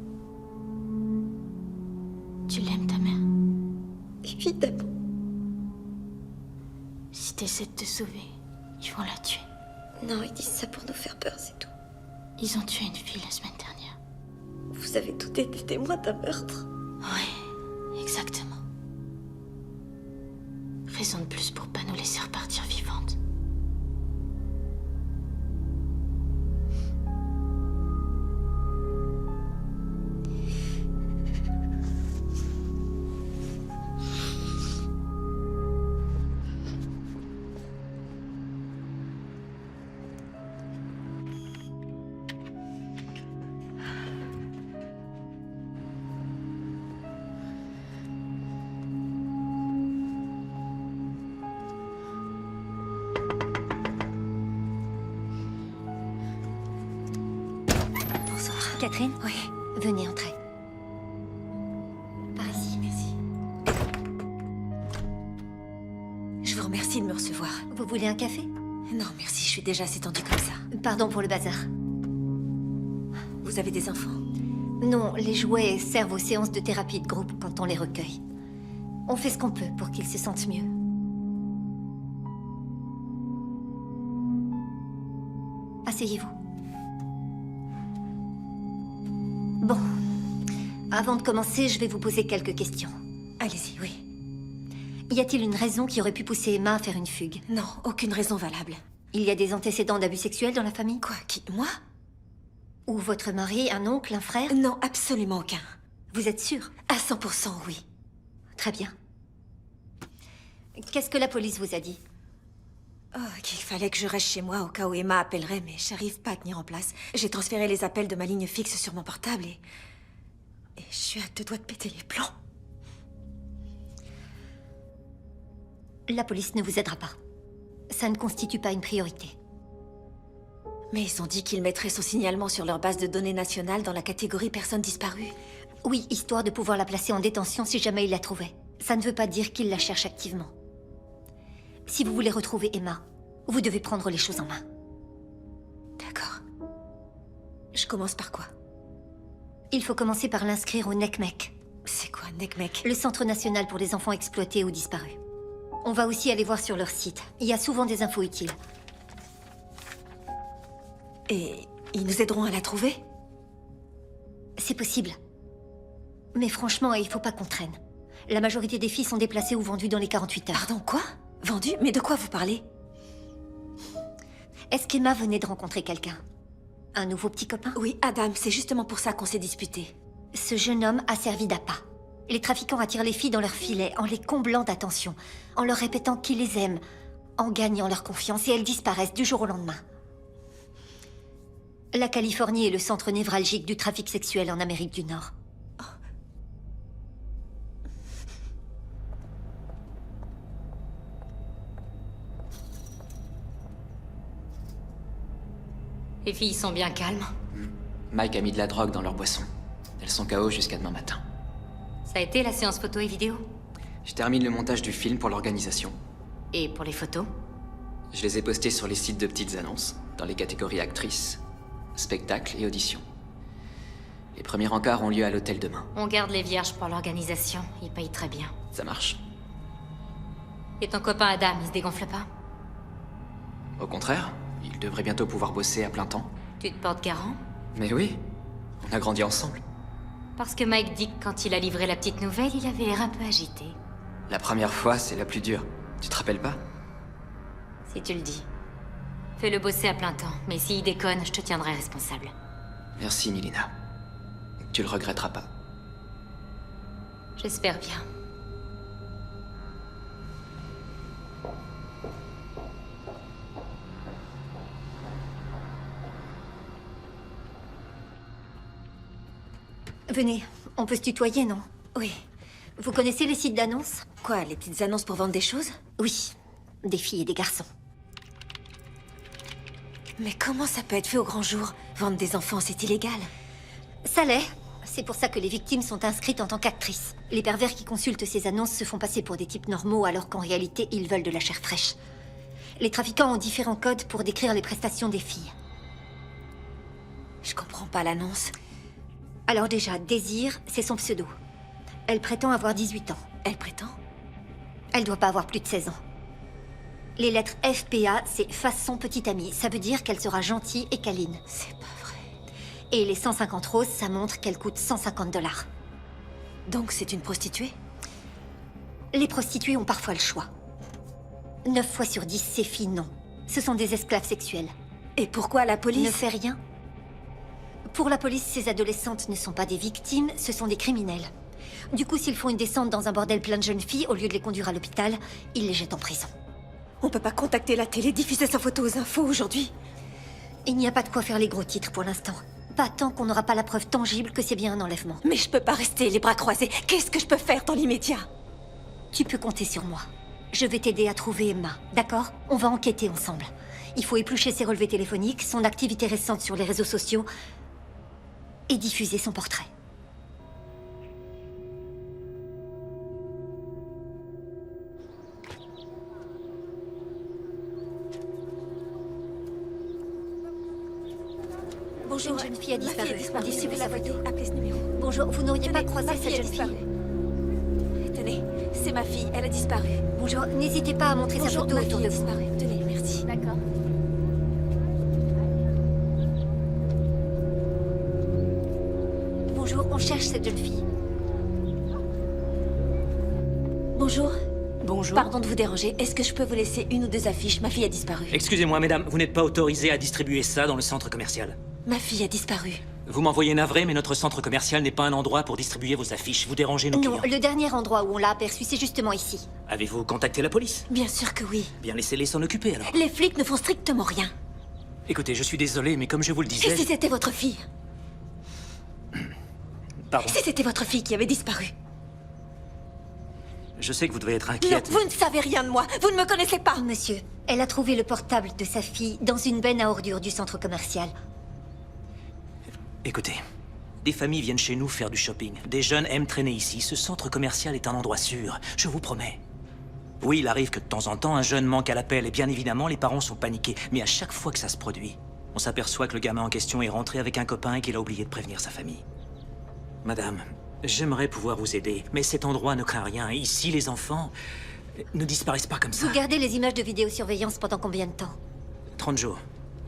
Tu l'aimes, ta mère? Évidemment. Si t'essaies de te sauver, ils vont la tuer. Non, ils disent ça pour nous faire peur, c'est tout. Ils ont tué une fille la semaine dernière. Vous avez tout été témoin d'un meurtre. Ouais, exactement. raison de plus pour pas nous laisser repartir vivantes. Catherine? Oui. Venez entrer. Par ici, merci. Je vous remercie de me recevoir. Vous voulez un café? Non, merci, je suis déjà assez tendue comme ça. Pardon pour le bazar. Vous avez des enfants? Non, les jouets servent aux séances de thérapie de groupe quand on les recueille. On fait ce qu'on peut pour qu'ils se sentent mieux. Asseyez-vous. Bon. Avant de commencer, je vais vous poser quelques questions. Allez-y, oui. Y a-t-il une raison qui aurait pu pousser Emma à faire une fugue? Non, aucune raison valable. Il y a des antécédents d'abus sexuels dans la famille? Quoi, qui? Moi? Ou votre mari, un oncle, un frère? Non, absolument aucun. Vous êtes sûr? À 100%, oui. Très bien. Qu'est-ce que la police vous a dit? Oh, qu'il fallait que je reste chez moi au cas où Emma appellerait, mais j'arrive pas à tenir en place. J'ai transféré les appels de ma ligne fixe sur mon portable et je suis à 2 doigts de péter les plombs. La police ne vous aidera pas. Ça ne constitue pas une priorité. Mais ils ont dit qu'ils mettraient son signalement sur leur base de données nationale dans la catégorie personnes disparues. Oui, histoire de pouvoir la placer en détention si jamais ils la trouvaient. Ça ne veut pas dire qu'ils la cherchent activement. Si vous voulez retrouver Emma, vous devez prendre les choses en main. D'accord. Je commence par quoi? Il faut commencer par l'inscrire au NECMEC. C'est quoi, NECMEC? Le Centre national pour les enfants exploités ou disparus. On va aussi aller voir sur leur site. Il y a souvent des infos utiles. Et ils nous aideront à la trouver? C'est possible. Mais franchement, il faut pas qu'on traîne. La majorité des filles sont déplacées ou vendues dans les 48 heures. Pardon, quoi? Vendues? Mais de quoi vous parlez? Est-ce qu'Emma venait de rencontrer quelqu'un? Un nouveau petit copain? Oui, Adam, c'est justement pour ça qu'on s'est disputés. Ce jeune homme a servi d'appât. Les trafiquants attirent les filles dans leur filet en les comblant d'attention, en leur répétant qu'ils les aiment, en gagnant leur confiance et elles disparaissent du jour au lendemain. La Californie est le centre névralgique du trafic sexuel en Amérique du Nord. Les filles sont bien calmes. Mike a mis de la drogue dans leur boisson. Elles sont KO jusqu'à demain matin. Ça a été la séance photo et vidéo? Je termine le montage du film pour l'organisation. Et pour les photos? Je les ai postées sur les sites de petites annonces, dans les catégories actrices, spectacles et auditions. Les premiers encarts ont lieu à l'hôtel demain. On garde les vierges pour l'organisation. Ils payent très bien. Ça marche. Et ton copain Adam, il se dégonfle pas? Au contraire, il devrait bientôt pouvoir bosser à plein temps. Tu te portes garant? Mais oui, on a grandi ensemble. Parce que Mike dit que quand il a livré la petite nouvelle, il avait l'air un peu agité. La première fois, c'est la plus dure. Tu te rappelles pas? Si tu le dis. Fais-le bosser à plein temps, mais s'il déconne, je te tiendrai responsable. Merci, Milena. Tu le regretteras pas. J'espère bien. Venez, on peut se tutoyer, non? Oui. Vous connaissez les sites d'annonces? Quoi, les petites annonces pour vendre des choses? Oui, des filles et des garçons. Mais comment ça peut être fait au grand jour? Vendre des enfants, c'est illégal. Ça l'est. C'est pour ça que les victimes sont inscrites en tant qu'actrices. Les pervers qui consultent ces annonces se font passer pour des types normaux alors qu'en réalité, ils veulent de la chair fraîche. Les trafiquants ont différents codes pour décrire les prestations des filles. Je comprends pas l'annonce. Alors déjà, Désir, c'est son pseudo. Elle prétend avoir 18 ans. Elle prétend? Elle doit pas avoir plus de 16 ans. Les lettres FPA, c'est façon petite amie. Ça veut dire qu'elle sera gentille et câline. C'est pas vrai. Et les 150 roses, ça montre qu'elle coûte 150 $. Donc c'est une prostituée? Les prostituées ont parfois le choix. 9 fois sur 10, ces filles, non. Ce sont des esclaves sexuels. Et pourquoi la police Ne fait rien. Pour la police, ces adolescentes ne sont pas des victimes, ce sont des criminels. Du coup, s'ils font une descente dans un bordel plein de jeunes filles, au lieu de les conduire à l'hôpital, ils les jettent en prison. On peut pas contacter la télé, diffuser sa photo aux infos aujourd'hui. Il n'y a pas de quoi faire les gros titres pour l'instant. Pas tant qu'on n'aura pas la preuve tangible que c'est bien un enlèvement. Mais je peux pas rester les bras croisés. Qu'est-ce que je peux faire dans l'immédiat? Tu peux compter sur moi. Je vais t'aider à trouver Emma, d'accord? On va enquêter ensemble. Il faut éplucher ses relevés téléphoniques, son activité récente sur les réseaux sociaux et diffuser son portrait. Bonjour, une jeune fille a disparu. On distribue la photo. Appelez ce numéro. Bonjour, vous n'auriez pas croisé Ma cette fille a jeune fille? disparu. Tenez, c'est ma fille, elle a disparu. Bonjour, n'hésitez pas à montrer sa photo ma autour fille de a vous. disparu. Tenez, merci. D'accord. Bonjour, on cherche cette jeune fille. Bonjour. Bonjour. Pardon de vous déranger. Est-ce que je peux vous laisser une ou deux affiches? Ma fille a disparu. Excusez-moi, mesdames, vous n'êtes pas autorisées à distribuer ça dans le centre commercial. Ma fille a disparu. Vous m'envoyez navré, mais notre centre commercial n'est pas un endroit pour distribuer vos affiches. Vous dérangez nos Non, clients. le dernier endroit où on l'a aperçue, c'est justement ici. Avez-vous contacté la police? Bien sûr que oui. Bien, laissez-les s'en occuper alors. Les flics ne font strictement rien. Écoutez, je suis désolé, mais comme je vous le Et disais... si c'était votre fille? Pardon. Si c'était votre fille qui avait disparu? Je sais que vous devez être Non, inquiète. vous ne savez rien de moi. Vous ne me connaissez pas. Monsieur, elle a trouvé le portable de sa fille dans une benne à ordures du centre commercial. Écoutez, des familles viennent chez nous faire du shopping. Des jeunes aiment traîner ici. Ce centre commercial est un endroit sûr, je vous promets. Oui, il arrive que de temps en temps, un jeune manque à l'appel, et bien évidemment, les parents sont paniqués. Mais à chaque fois que ça se produit, on s'aperçoit que le gamin en question est rentré avec un copain et qu'il a oublié de prévenir sa famille. Madame, j'aimerais pouvoir vous aider, mais cet endroit ne craint rien. Ici, les enfants ne disparaissent pas comme ça. Vous gardez les images de vidéosurveillance pendant combien de temps? 30 jours.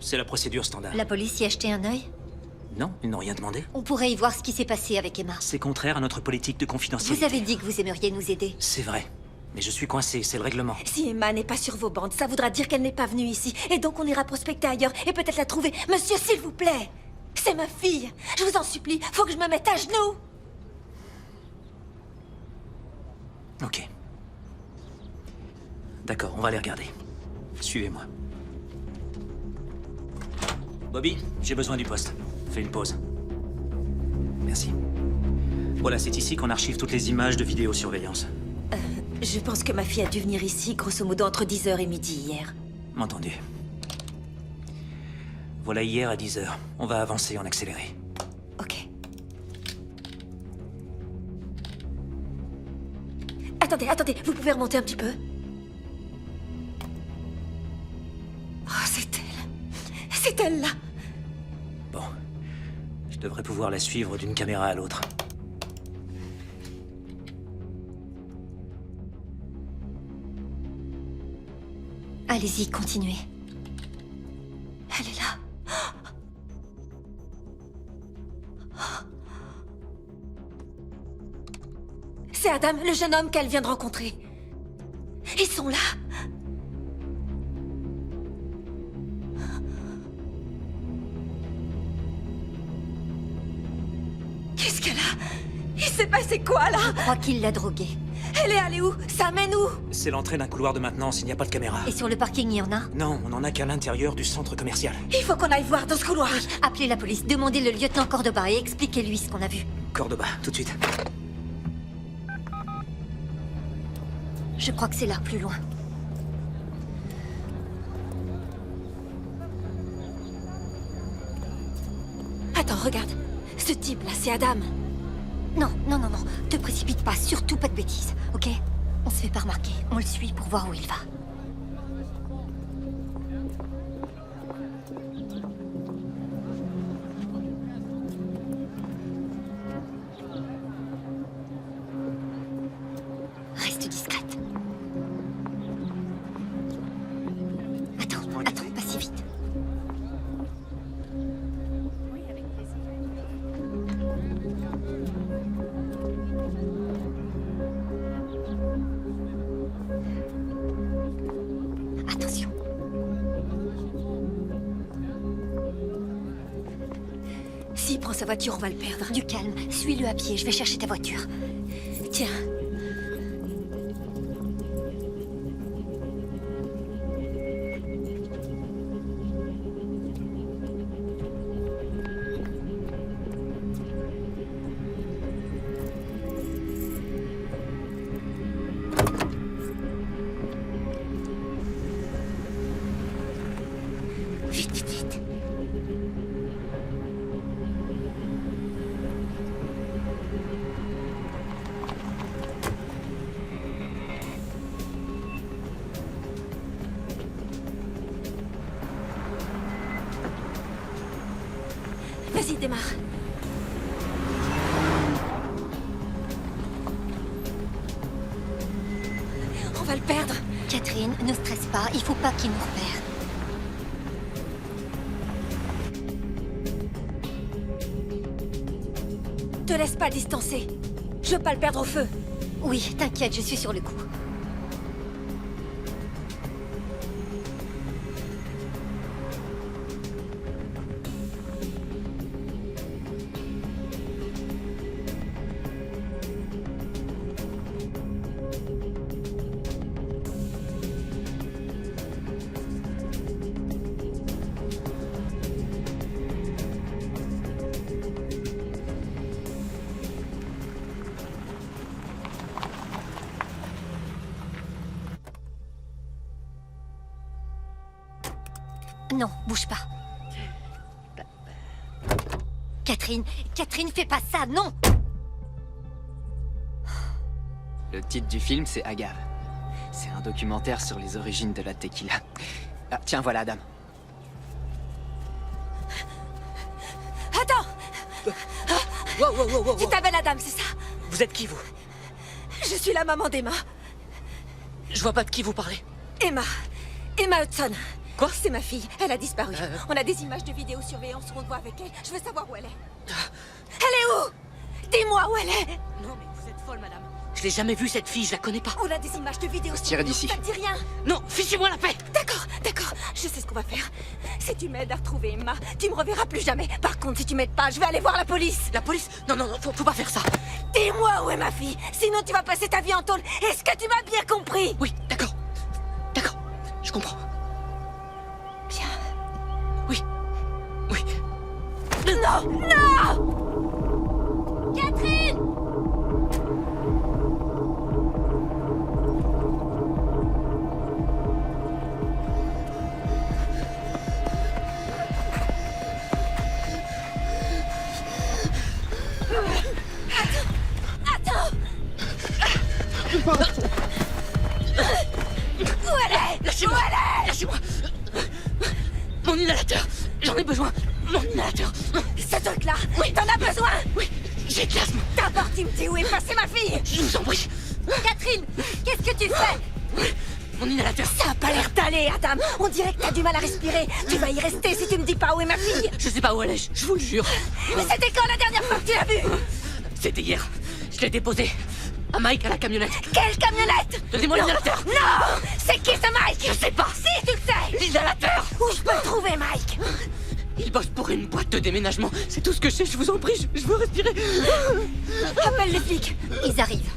C'est la procédure standard. La police y a jeté un œil? Non, ils n'ont rien demandé. On pourrait y voir ce qui s'est passé avec Emma. C'est contraire à notre politique de confidentialité. Vous avez dit que vous aimeriez nous aider. C'est vrai. Mais je suis coincé, c'est le règlement. Si Emma n'est pas sur vos bandes, ça voudra dire qu'elle n'est pas venue ici. Et donc on ira prospecter ailleurs et peut-être la trouver. Monsieur, s'il vous plaît. C'est ma fille. Je vous en supplie, faut que je me mette à genoux. Ok. D'accord, on va les regarder. Suivez-moi. Bobby, j'ai besoin du poste. Fais une pause. Merci. Voilà, c'est ici qu'on archive toutes les images de vidéosurveillance. Je pense que ma fille a dû venir ici, grosso modo, entre 10h et midi hier. Entendu. Voilà hier à 10h. On va avancer en accéléré. Ok. Attendez, vous pouvez remonter un petit peu? Oh, c'est elle. C'est elle, là. Bon. Je devrais pouvoir la suivre d'une caméra à l'autre. Allez-y, continuez. Elle est là. C'est Adam, le jeune homme qu'elle vient de rencontrer. Ils sont là. Qu'est-ce qu'elle a? Il s'est passé quoi, là? Je crois qu'il l'a droguée. Elle est allée où? Ça mène où? C'est l'entrée d'un couloir de maintenance, il n'y a pas de caméra. Et sur le parking, il y en a? Non, on n'en a qu'à l'intérieur du centre commercial. Il faut qu'on aille voir dans ce couloir. Oui, appelez la police, demandez le lieutenant Cordoba et expliquez-lui ce qu'on a vu. Cordoba, tout de suite. Je crois que c'est là, plus loin. Attends, regarde. Ce type-là, c'est Adam. Non, te précipite pas, surtout pas de bêtises, ok? On se fait pas remarquer, on le suit pour voir où il va. Reste discrète. Attends, pas si vite. prend sa voiture, on va le perdre. Du calme, suis-le à pied, je vais chercher ta voiture. Tiens. Vite, vite. Vas-y, démarre. On va le perdre. Catherine, ne stresse pas, il faut pas qu'il nous repère. Te laisse pas distancer. Je veux pas le perdre au feu. Oui, t'inquiète, je suis sur le coup. Non, bouge pas. Catherine, fais pas ça, non! Le titre du film, c'est Agave. C'est un documentaire sur les origines de la tequila. Ah, tiens, voilà, Adam. Attends! Wow. Tu t'appelles Adam, c'est ça? Vous êtes qui, vous? Je suis la maman d'Emma. Je vois pas de qui vous parlez. Emma Hudson. Quoi? C'est ma fille, elle a disparu. On a des images de vidéosurveillance où on te voit avec elle. Je veux savoir où elle est. Elle est où? Dis-moi où elle est. Non, mais vous êtes folle, madame. Je l'ai jamais vue, cette fille, je la connais pas. On a des images de vidéosurveillance. Tirez d'ici. Ça te dit rien? Non, fichez-moi la paix. D'accord. Je sais ce qu'on va faire. Si tu m'aides à retrouver Emma, tu me reverras plus jamais. Par contre, si tu m'aides pas, je vais aller voir la police. La police? Non, faut pas faire ça. Dis-moi où est ma fille. Sinon, tu vas passer ta vie en tôle. Est-ce que tu m'as bien compris? Oui, d'accord. Je comprends. Bien. Oui. Non! Catherine! Attends! Où elle est? Lâchez-moi. Où elle est? Lâchez-moi. Mon inhalateur. J'en ai besoin. Mon inhalateur. Ce truc-là? Oui, t'en as besoin? Oui, j'ai de l'asthme. D'abord, tu me dis où est passée ma fille? Je vous en prie. Catherine, qu'est-ce que tu fais? Mon inhalateur. Ça a pas l'air d'aller, Adam. On dirait que t'as du mal à respirer. Tu vas y rester si tu me dis pas où est ma fille. Je sais pas où elle est, je vous le jure. Mais c'était quand la dernière fois que tu l'as vue? C'était hier. Je l'ai déposé à Mike à la camionnette. Quelle camionnette? Donnez-moi l'inhalateur. Non! C'est qui ce Mike? Je sais pas. Si, tu le sais! L'inhalateur. Où je peux le trouver, Mike? Il bosse pour une boîte de déménagement. C'est tout ce que je sais, je vous en prie, je veux respirer. Appelle les flics. Ils arrivent.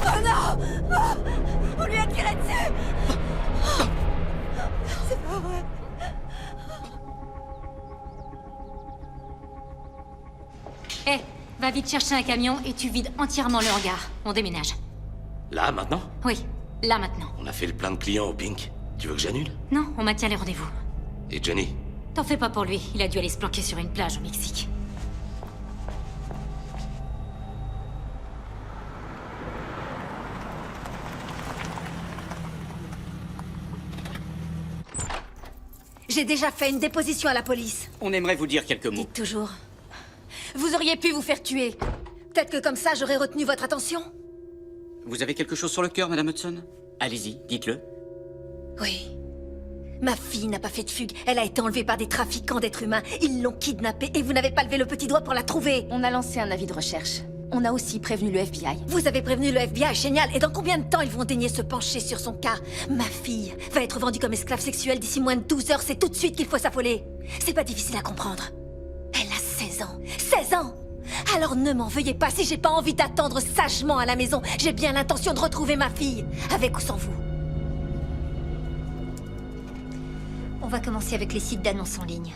Oh non! On lui a tiré dessus! C'est pas vrai. Hé, va vite chercher un camion et tu vides entièrement le hangar. On déménage. Là, maintenant? Oui, là maintenant. On a fait le plein de clients au Pink. Tu veux que j'annule? Non, on maintient les rendez-vous. Et Johnny? T'en fais pas pour lui, il a dû aller se planquer sur une plage au Mexique. J'ai déjà fait une déposition à la police. On aimerait vous dire quelques mots. Dites toujours. Vous auriez pu vous faire tuer. Peut-être que comme ça, j'aurais retenu votre attention. Vous avez quelque chose sur le cœur, Madame Hudson? Allez-y, dites-le. Oui. Ma fille n'a pas fait de fugue. Elle a été enlevée par des trafiquants d'êtres humains. Ils l'ont kidnappée et vous n'avez pas levé le petit doigt pour la trouver. On a lancé un avis de recherche. On a aussi prévenu le FBI. Vous avez prévenu le FBI, génial. Et dans combien de temps ils vont daigner se pencher sur son cas? Ma fille va être vendue comme esclave sexuelle d'ici moins de 12 heures. C'est tout de suite qu'il faut s'affoler. C'est pas difficile à comprendre. Elle a 16 ans. 16 ans! Alors ne m'en veuillez pas si j'ai pas envie d'attendre sagement à la maison. J'ai bien l'intention de retrouver ma fille, avec ou sans vous. On va commencer avec les sites d'annonces en ligne.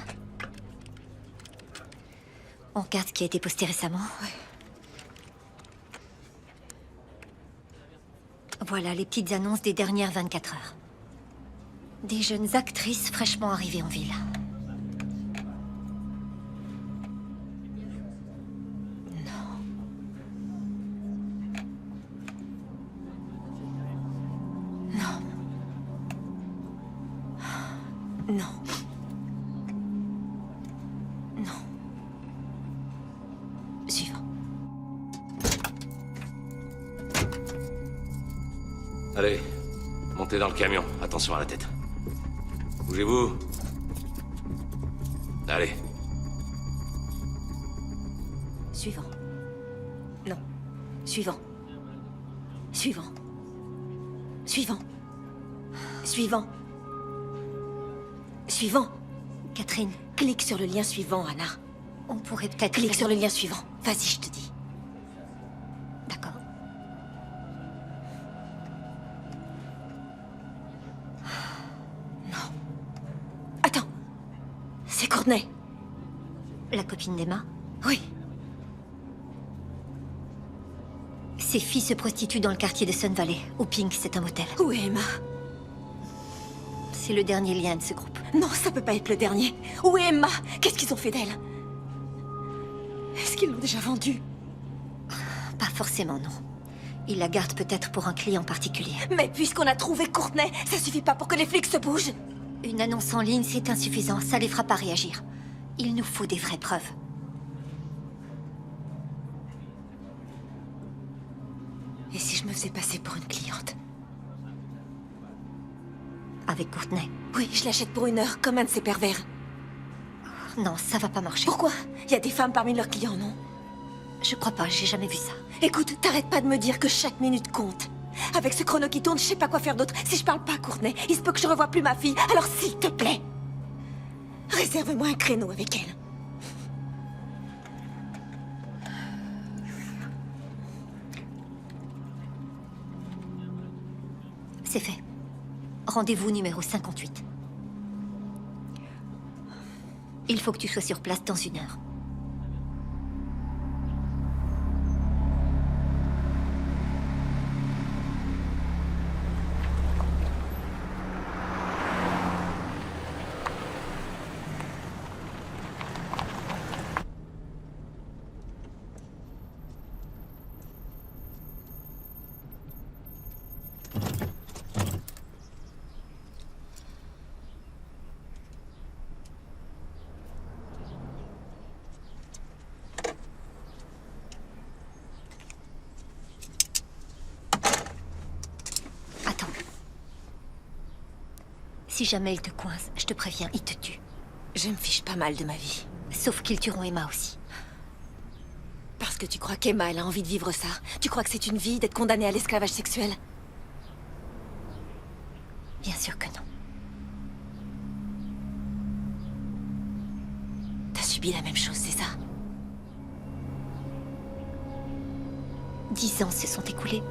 On regarde ce qui a été posté récemment. Voilà les petites annonces des dernières 24 heures. Des jeunes actrices fraîchement arrivées en ville. Non. Non. Suivant. Allez, montez dans le camion. Attention à la tête. Bougez-vous. Allez. Suivant. Non. Suivant. Suivant. Suivant. Suivant. Suivant. Catherine. Clique sur le lien suivant, Anna. On pourrait peut-être... Clique sur le lien suivant. Vas-y, je te dis. D'accord. Non. Attends. C'est Courtney. La copine d'Emma? Oui. Ses filles se prostituent dans le quartier de Sun Valley. Au Pink, c'est un motel. Où est Emma? C'est le dernier lien de ce groupe. Non, ça peut pas être le dernier. Où est Emma? Qu'est-ce qu'ils ont fait d'elle? Est-ce qu'ils l'ont déjà vendue? Pas forcément, non. Ils la gardent peut-être pour un client particulier. Mais puisqu'on a trouvé Courtney, ça suffit pas pour que les flics se bougent. Une annonce en ligne, c'est insuffisant. Ça les fera pas réagir. Il nous faut des vraies preuves. Et si je me faisais passer pour une cliente? Avec Courtney? Oui, je l'achète pour 1 heure, comme un de ces pervers. Non, ça va pas marcher. Pourquoi? Il y a des femmes parmi leurs clients, non? Je crois pas, j'ai jamais vu ça. Écoute, t'arrêtes pas de me dire que chaque minute compte. Avec ce chrono qui tourne, je sais pas quoi faire d'autre. Si je parle pas à Courtney, il se peut que je revoie plus ma fille. Alors s'il te plaît, réserve-moi un créneau avec elle. C'est fait. Rendez-vous numéro 58. Il faut que tu sois sur place dans 1 heure. Si jamais il te coince, je te préviens, il te tue. Je me fiche pas mal de ma vie. Sauf qu'ils tueront Emma aussi. Parce que tu crois qu'Emma, elle a envie de vivre ça? Tu crois que c'est une vie d'être condamnée à l'esclavage sexuel? Bien sûr que non. T'as subi la même chose, c'est ça? 10 ans se sont écoulés.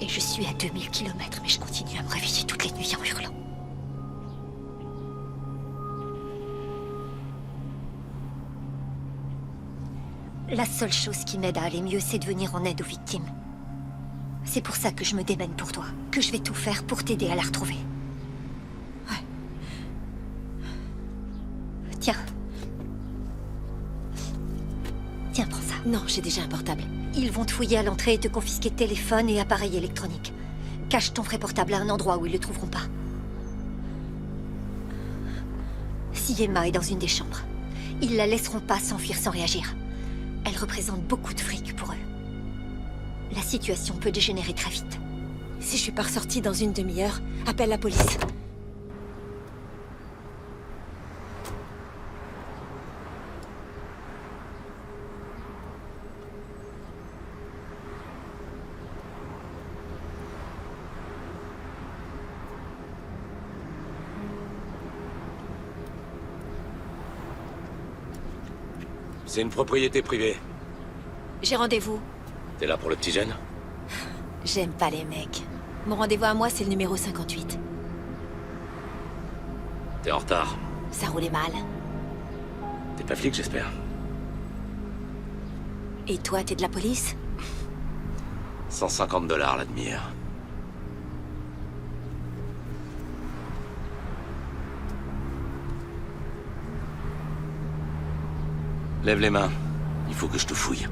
Et je suis à 2000 km, mais je continue à me réveiller toutes les nuits en hurlant. La seule chose qui m'aide à aller mieux, c'est de venir en aide aux victimes. C'est pour ça que je me démène pour toi, que je vais tout faire pour t'aider à la retrouver. Ouais. Tiens. Tiens, prends ça. Non, j'ai déjà un portable. Ils vont te fouiller à l'entrée et te confisquer téléphone et appareil électronique. Cache ton vrai portable à un endroit où ils le trouveront pas. Si Emma est dans une des chambres, Ils la laisseront pas s'enfuir sans réagir. Elle représente beaucoup de fric pour eux. La situation peut dégénérer très vite. Si je suis pas ressortie dans une demi-heure, appelle la police. C'est une propriété privée. J'ai rendez-vous. T'es là pour le petit jeune? J'aime pas les mecs. Mon rendez-vous à moi, c'est le numéro 58. T'es en retard. Ça roulait mal. T'es pas flic, j'espère. Et toi, t'es de la police? 150 $ la demi-heure. Lève les mains. Il faut que je te fouille.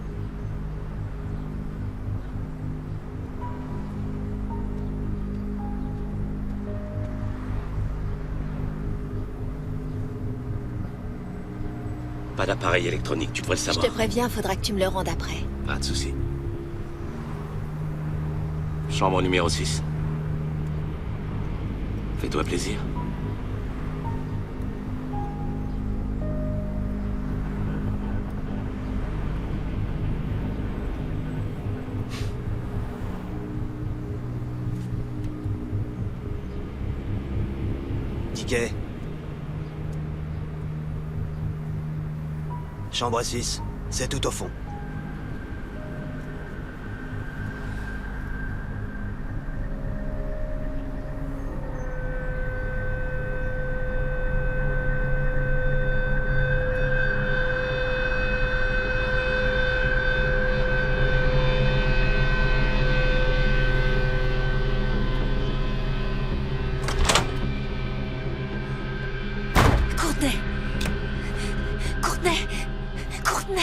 Pas d'appareil électronique, tu devrais le Je savoir. te préviens, faudra que tu me le rendes après. Pas de souci. Chambre numéro 6. Fais-toi plaisir. Ticket. Chambre 6, c'est tout au fond. Courtney! Courtney! Courtney!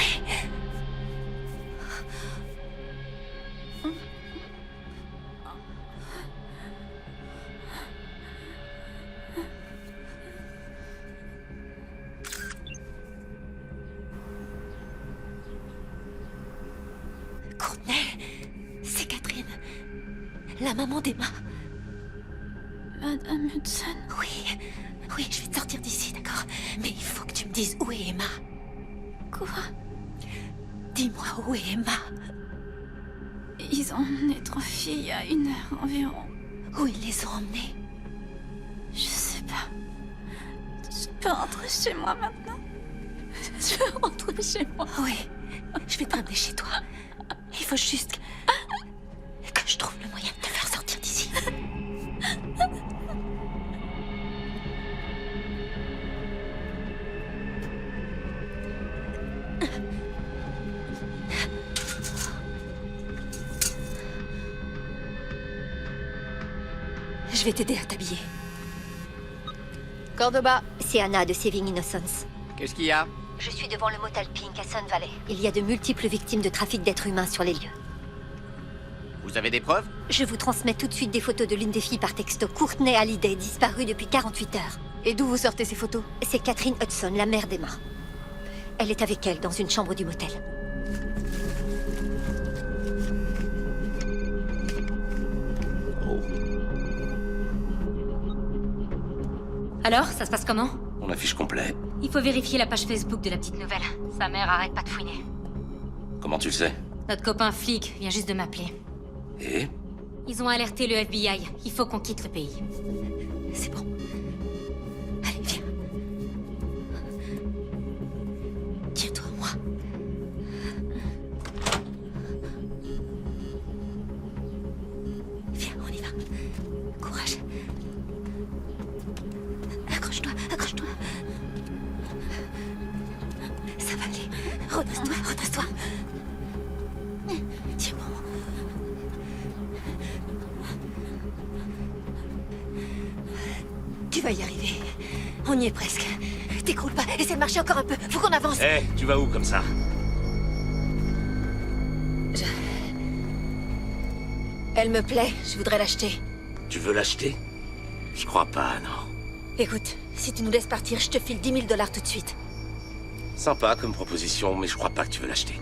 Courtney! C'est Catherine. La maman d'Emma. Madame Hudson? Oui. Oui, je vais te sortir d'ici, d'accord? Mais il faut que tu me dises où est Emma. Quoi? Dis-moi où est Emma. Ils ont emmené 3 filles il y a 1 heure environ. Où ils les ont emmenées? Je sais pas. Je peux rentrer chez moi maintenant? Je peux rentrer chez moi? Oui, je vais te ramener chez toi. Il faut juste que je trouve le moyen de te faire sortir d'ici. Je vais t'aider à t'habiller. Cordoba, c'est Anna de Saving Innocence. Qu'est-ce qu'il y a? Je suis devant le motel Pink à Sun Valley. Il y a de multiples victimes de trafic d'êtres humains sur les lieux. Vous avez des preuves? Je vous transmets tout de suite des photos de l'une des filles par texto. Courtney Hallyday, disparue depuis 48 heures. Et d'où vous sortez ces photos? C'est Catherine Hudson, la mère d'Emma. Elle est avec elle dans une chambre du motel. Alors, ça se passe comment? On affiche complet. Il faut vérifier la page Facebook de la petite nouvelle. Sa mère arrête pas de fouiner. Comment tu le sais? Notre copain flic vient juste de m'appeler. Et? Ils ont alerté le FBI. Il faut qu'on quitte le pays. C'est bon. Allez, viens. Tiens-toi à moi. Viens, on y va. Courage. Accroche-toi, accroche-toi. Ça va aller. Redresse-toi, redresse-toi. Tiens bon. Tu vas y arriver. On y est presque. T'écroules pas. Essaie de marcher encore un peu. Faut qu'on avance. Eh, tu vas où comme ça? Elle me plaît. Je voudrais l'acheter. Tu veux l'acheter? Je crois pas, non. Écoute, si tu nous laisses partir, je te file $10 000 tout de suite. Sympa comme proposition, mais je crois pas que tu veux l'acheter.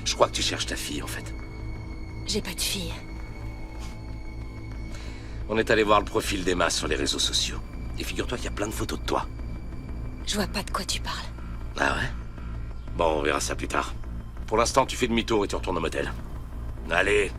Je crois que tu cherches ta fille, en fait. J'ai pas de fille. On est allé voir le profil d'Emma sur les réseaux sociaux. Et figure-toi qu'il y a plein de photos de toi. Je vois pas de quoi tu parles. Ah ouais? Bon, on verra ça plus tard. Pour l'instant, tu fais demi-tour et tu retournes au motel. Allez.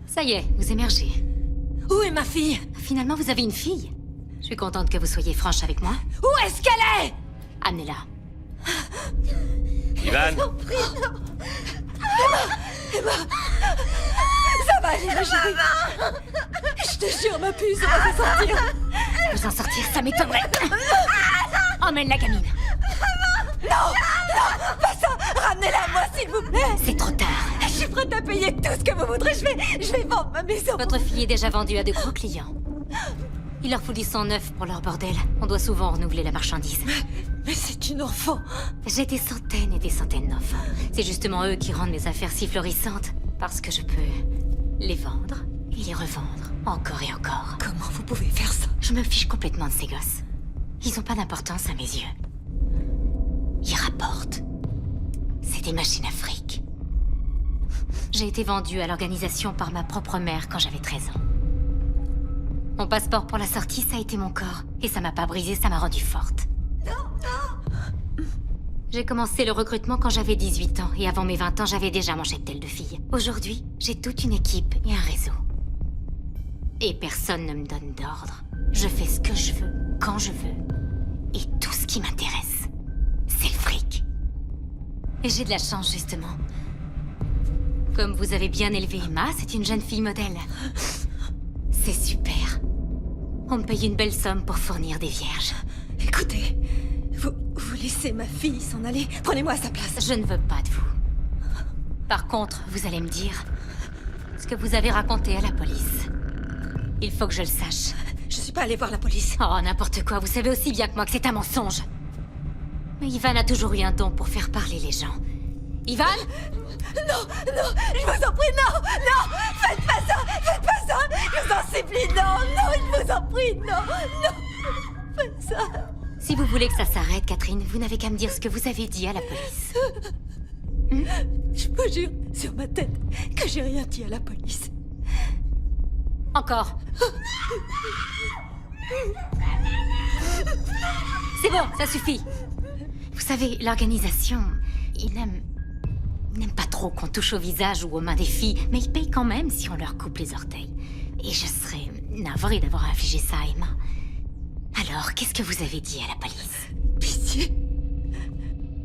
Ça y est, vous émergez. Où est ma fille? Finalement, vous avez une fille. Je suis contente que vous soyez franche avec moi. Où est-ce qu'elle est? Amenez-la. Ivan! Emma! Ça va aller, ma chérie. Je te jure, ma puce, on va s'en sortir. Vous en sortir, ça m'étonnerait. Emmène la gamine. Non! Non! Pas ça! Ramenez-la à moi, s'il vous plaît! C'est trop tard. Je suis prête à payer tout ce que vous voudrez. Je vais vendre ma maison. Votre fille est déjà vendue à de gros clients. Il leur faut du sang neuf pour leur bordel. On doit souvent renouveler la marchandise. Mais c'est une enfant. J'ai des centaines et des centaines d'enfants. C'est justement eux qui rendent mes affaires si florissantes. Parce que je peux les vendre et les revendre. Encore et encore. Comment vous pouvez faire ça? Je me fiche complètement de ces gosses. Ils ont pas d'importance à mes yeux. Ils rapportent. C'est des machines à fric. J'ai été vendue à l'organisation par ma propre mère quand j'avais 13 ans. Mon passeport pour la sortie, ça a été mon corps. Et ça m'a pas brisé, ça m'a rendue forte. J'ai commencé le recrutement quand j'avais 18 ans. Et avant mes 20 ans, j'avais déjà mon cheptel de filles. Aujourd'hui, j'ai toute une équipe et un réseau. Et personne ne me donne d'ordre. Je fais ce que je veux, quand je veux. Et tout ce qui m'intéresse, c'est le fric. Et j'ai de la chance, justement. Comme vous avez bien élevé Emma, c'est une jeune fille modèle. C'est super. On me paye une belle somme pour fournir des vierges. Écoutez, vous laissez ma fille s'en aller. Prenez-moi à sa place. Je ne veux pas de vous. Par contre, vous allez me dire ce que vous avez raconté à la police. Il faut que je le sache. Je suis pas allée voir la police. Oh, n'importe quoi. Vous savez aussi bien que moi que c'est un mensonge. Mais Ivan a toujours eu un don pour faire parler les gens. Ivan? Non, non, je vous en prie, non, non, faites pas ça, je vous en supplie, non, non, je vous en prie, non, non, faites ça. Si vous voulez que ça s'arrête, Catherine, vous n'avez qu'à me dire ce que vous avez dit à la police. Je vous jure, sur ma tête, que j'ai rien dit à la police. Encore. C'est bon, ça suffit. Vous savez, l'organisation, ils n'aiment pas trop qu'on touche au visage ou aux mains des filles, mais ils payent quand même si on leur coupe les orteils. Et je serais navrée d'avoir infligé ça à Emma. Alors, qu'est-ce que vous avez dit à la police? Pitié.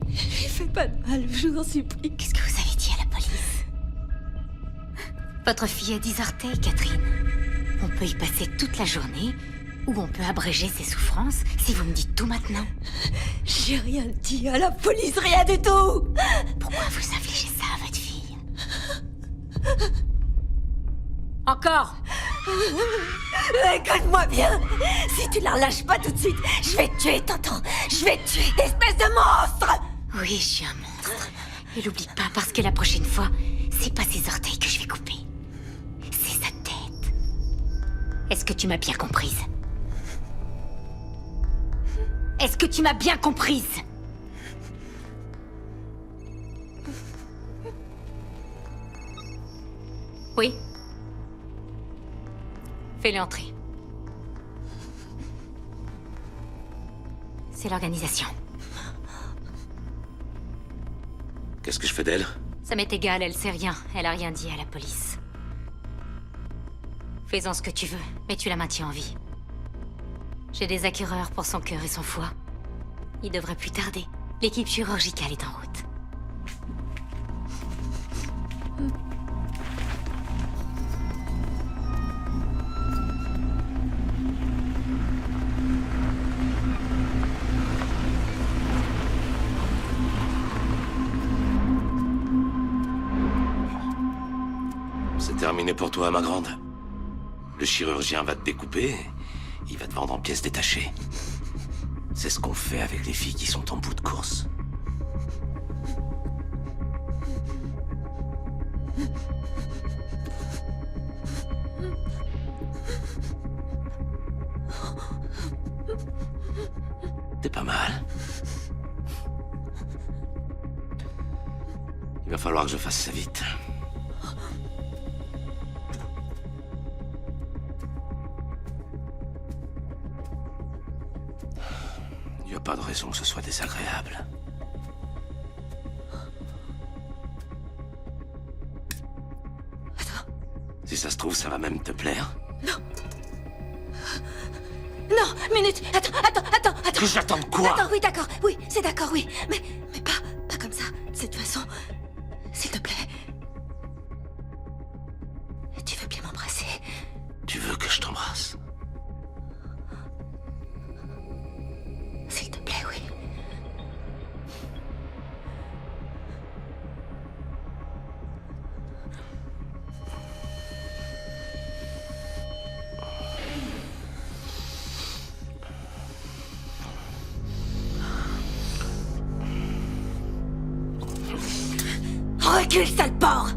Je lui fais pas de mal, je vous en supplie. Qu'est-ce que vous avez dit à la police? Votre fille a 10 orteils, Catherine. On peut y passer toute la journée, ou on peut abréger ses souffrances, si vous me dites tout maintenant. J'ai rien dit à la police, rien du tout. Pourquoi vous infligez ça à votre fille? Encore. Écoute-moi bien. Si tu la relâches pas tout de suite, je vais te tuer, t'entends? Je vais te tuer, espèce de monstre. Oui, je suis un monstre. Et l'oublie pas, parce que la prochaine fois, c'est pas ses orteils que je vais couper. C'est sa tête. Est-ce que tu m'as bien comprise? Est-ce que tu m'as bien comprise? Oui? Fais-le entrer. C'est l'organisation. Qu'est-ce que je fais d'elle? Ça m'est égal, elle sait rien. Elle a rien dit à la police. Fais-en ce que tu veux, mais tu la maintiens en vie. J'ai des acquéreurs pour son cœur et son foie. Il devrait plus tarder. L'équipe chirurgicale est en route. C'est terminé pour toi, ma grande. Le chirurgien va te découper, il va te vendre en pièces détachées. C'est ce qu'on fait avec les filles qui sont en bout de course. T'es pas mal. Il va falloir que je fasse ça vite. Il n'y a pas de raison que ce soit désagréable. Attends. Si ça se trouve, ça va même te plaire. Non. Non, minute. Attends. Que j'attends de quoi? Attends, oui, d'accord. Oui, c'est d'accord, oui. Mais pas comme ça. De cette façon. S'il te plaît. Tu veux bien m'embrasser? Tu veux que je t'embrasse? S'il te plaît, oui. Recule, sale porc!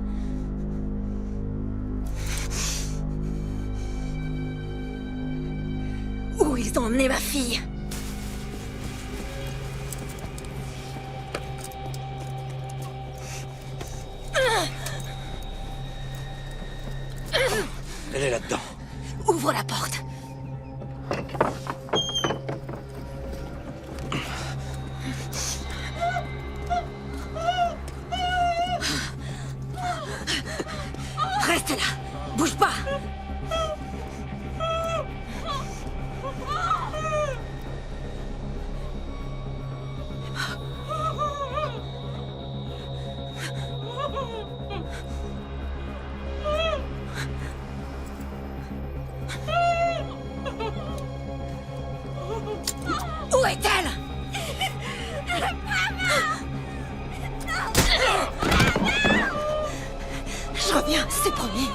Où ils ont emmené ma fille? Elle est là-dedans. Ouvre la porte. Reste là. Bouge pas. Où est-elle? Je reviens, c'est promis.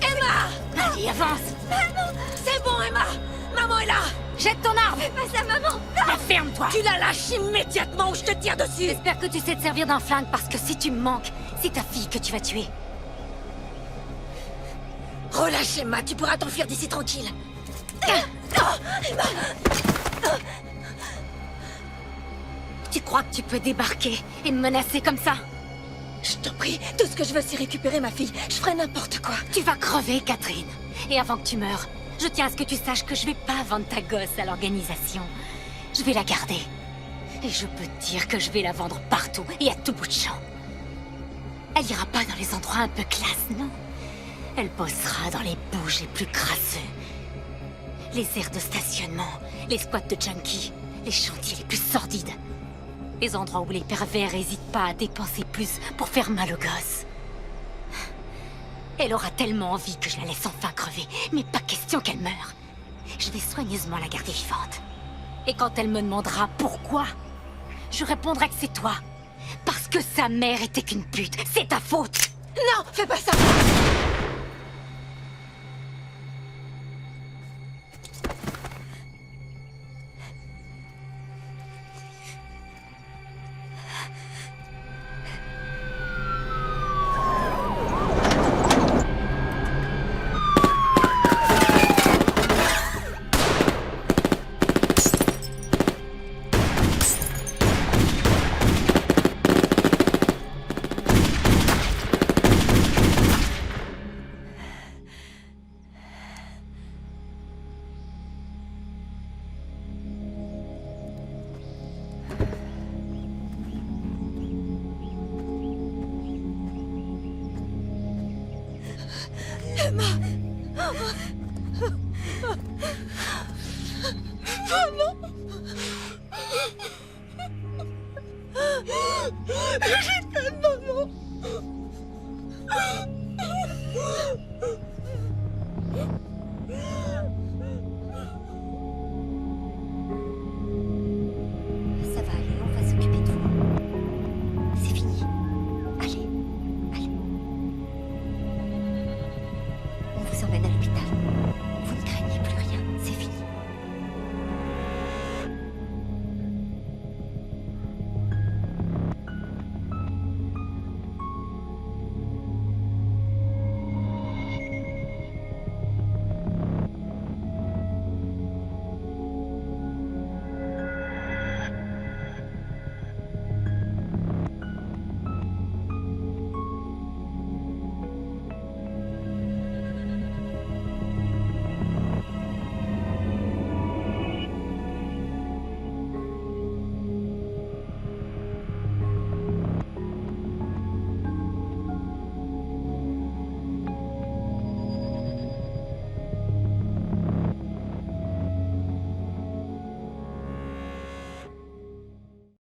Emma! Allez, avance! C'est bon, Emma! Maman est là! Jette ton arme! Fais pas ça, maman! Ferme-toi! Tu la lâches immédiatement ou je te tire dessus! J'espère que tu sais te servir d'un flingue parce que si tu me manques, c'est ta fille que tu vas tuer. Relâche, Emma, tu pourras t'enfuir d'ici tranquille. Tu crois que tu peux débarquer et me menacer comme ça? Je t'en prie, tout ce que je veux, c'est récupérer ma fille. Je ferai n'importe quoi. Tu vas crever, Catherine. Et avant que tu meures, je tiens à ce que tu saches que je vais pas vendre ta gosse à l'organisation. Je vais la garder. Et je peux te dire que je vais la vendre partout et à tout bout de champ. Elle ira pas dans les endroits un peu classe, non. Elle bossera dans les bouges les plus crasseux. Les aires de stationnement, les squats de junkies, les chantiers les plus sordides. Les endroits où les pervers hésitent pas à dépenser plus pour faire mal aux gosses. Elle aura tellement envie que je la laisse enfin crever, mais pas question qu'elle meure. Je vais soigneusement la garder vivante. Et quand elle me demandera pourquoi, je répondrai que c'est toi. Parce que sa mère était qu'une pute. C'est ta faute. Non, fais pas ça. Emma. Maman. Je t'aime, maman.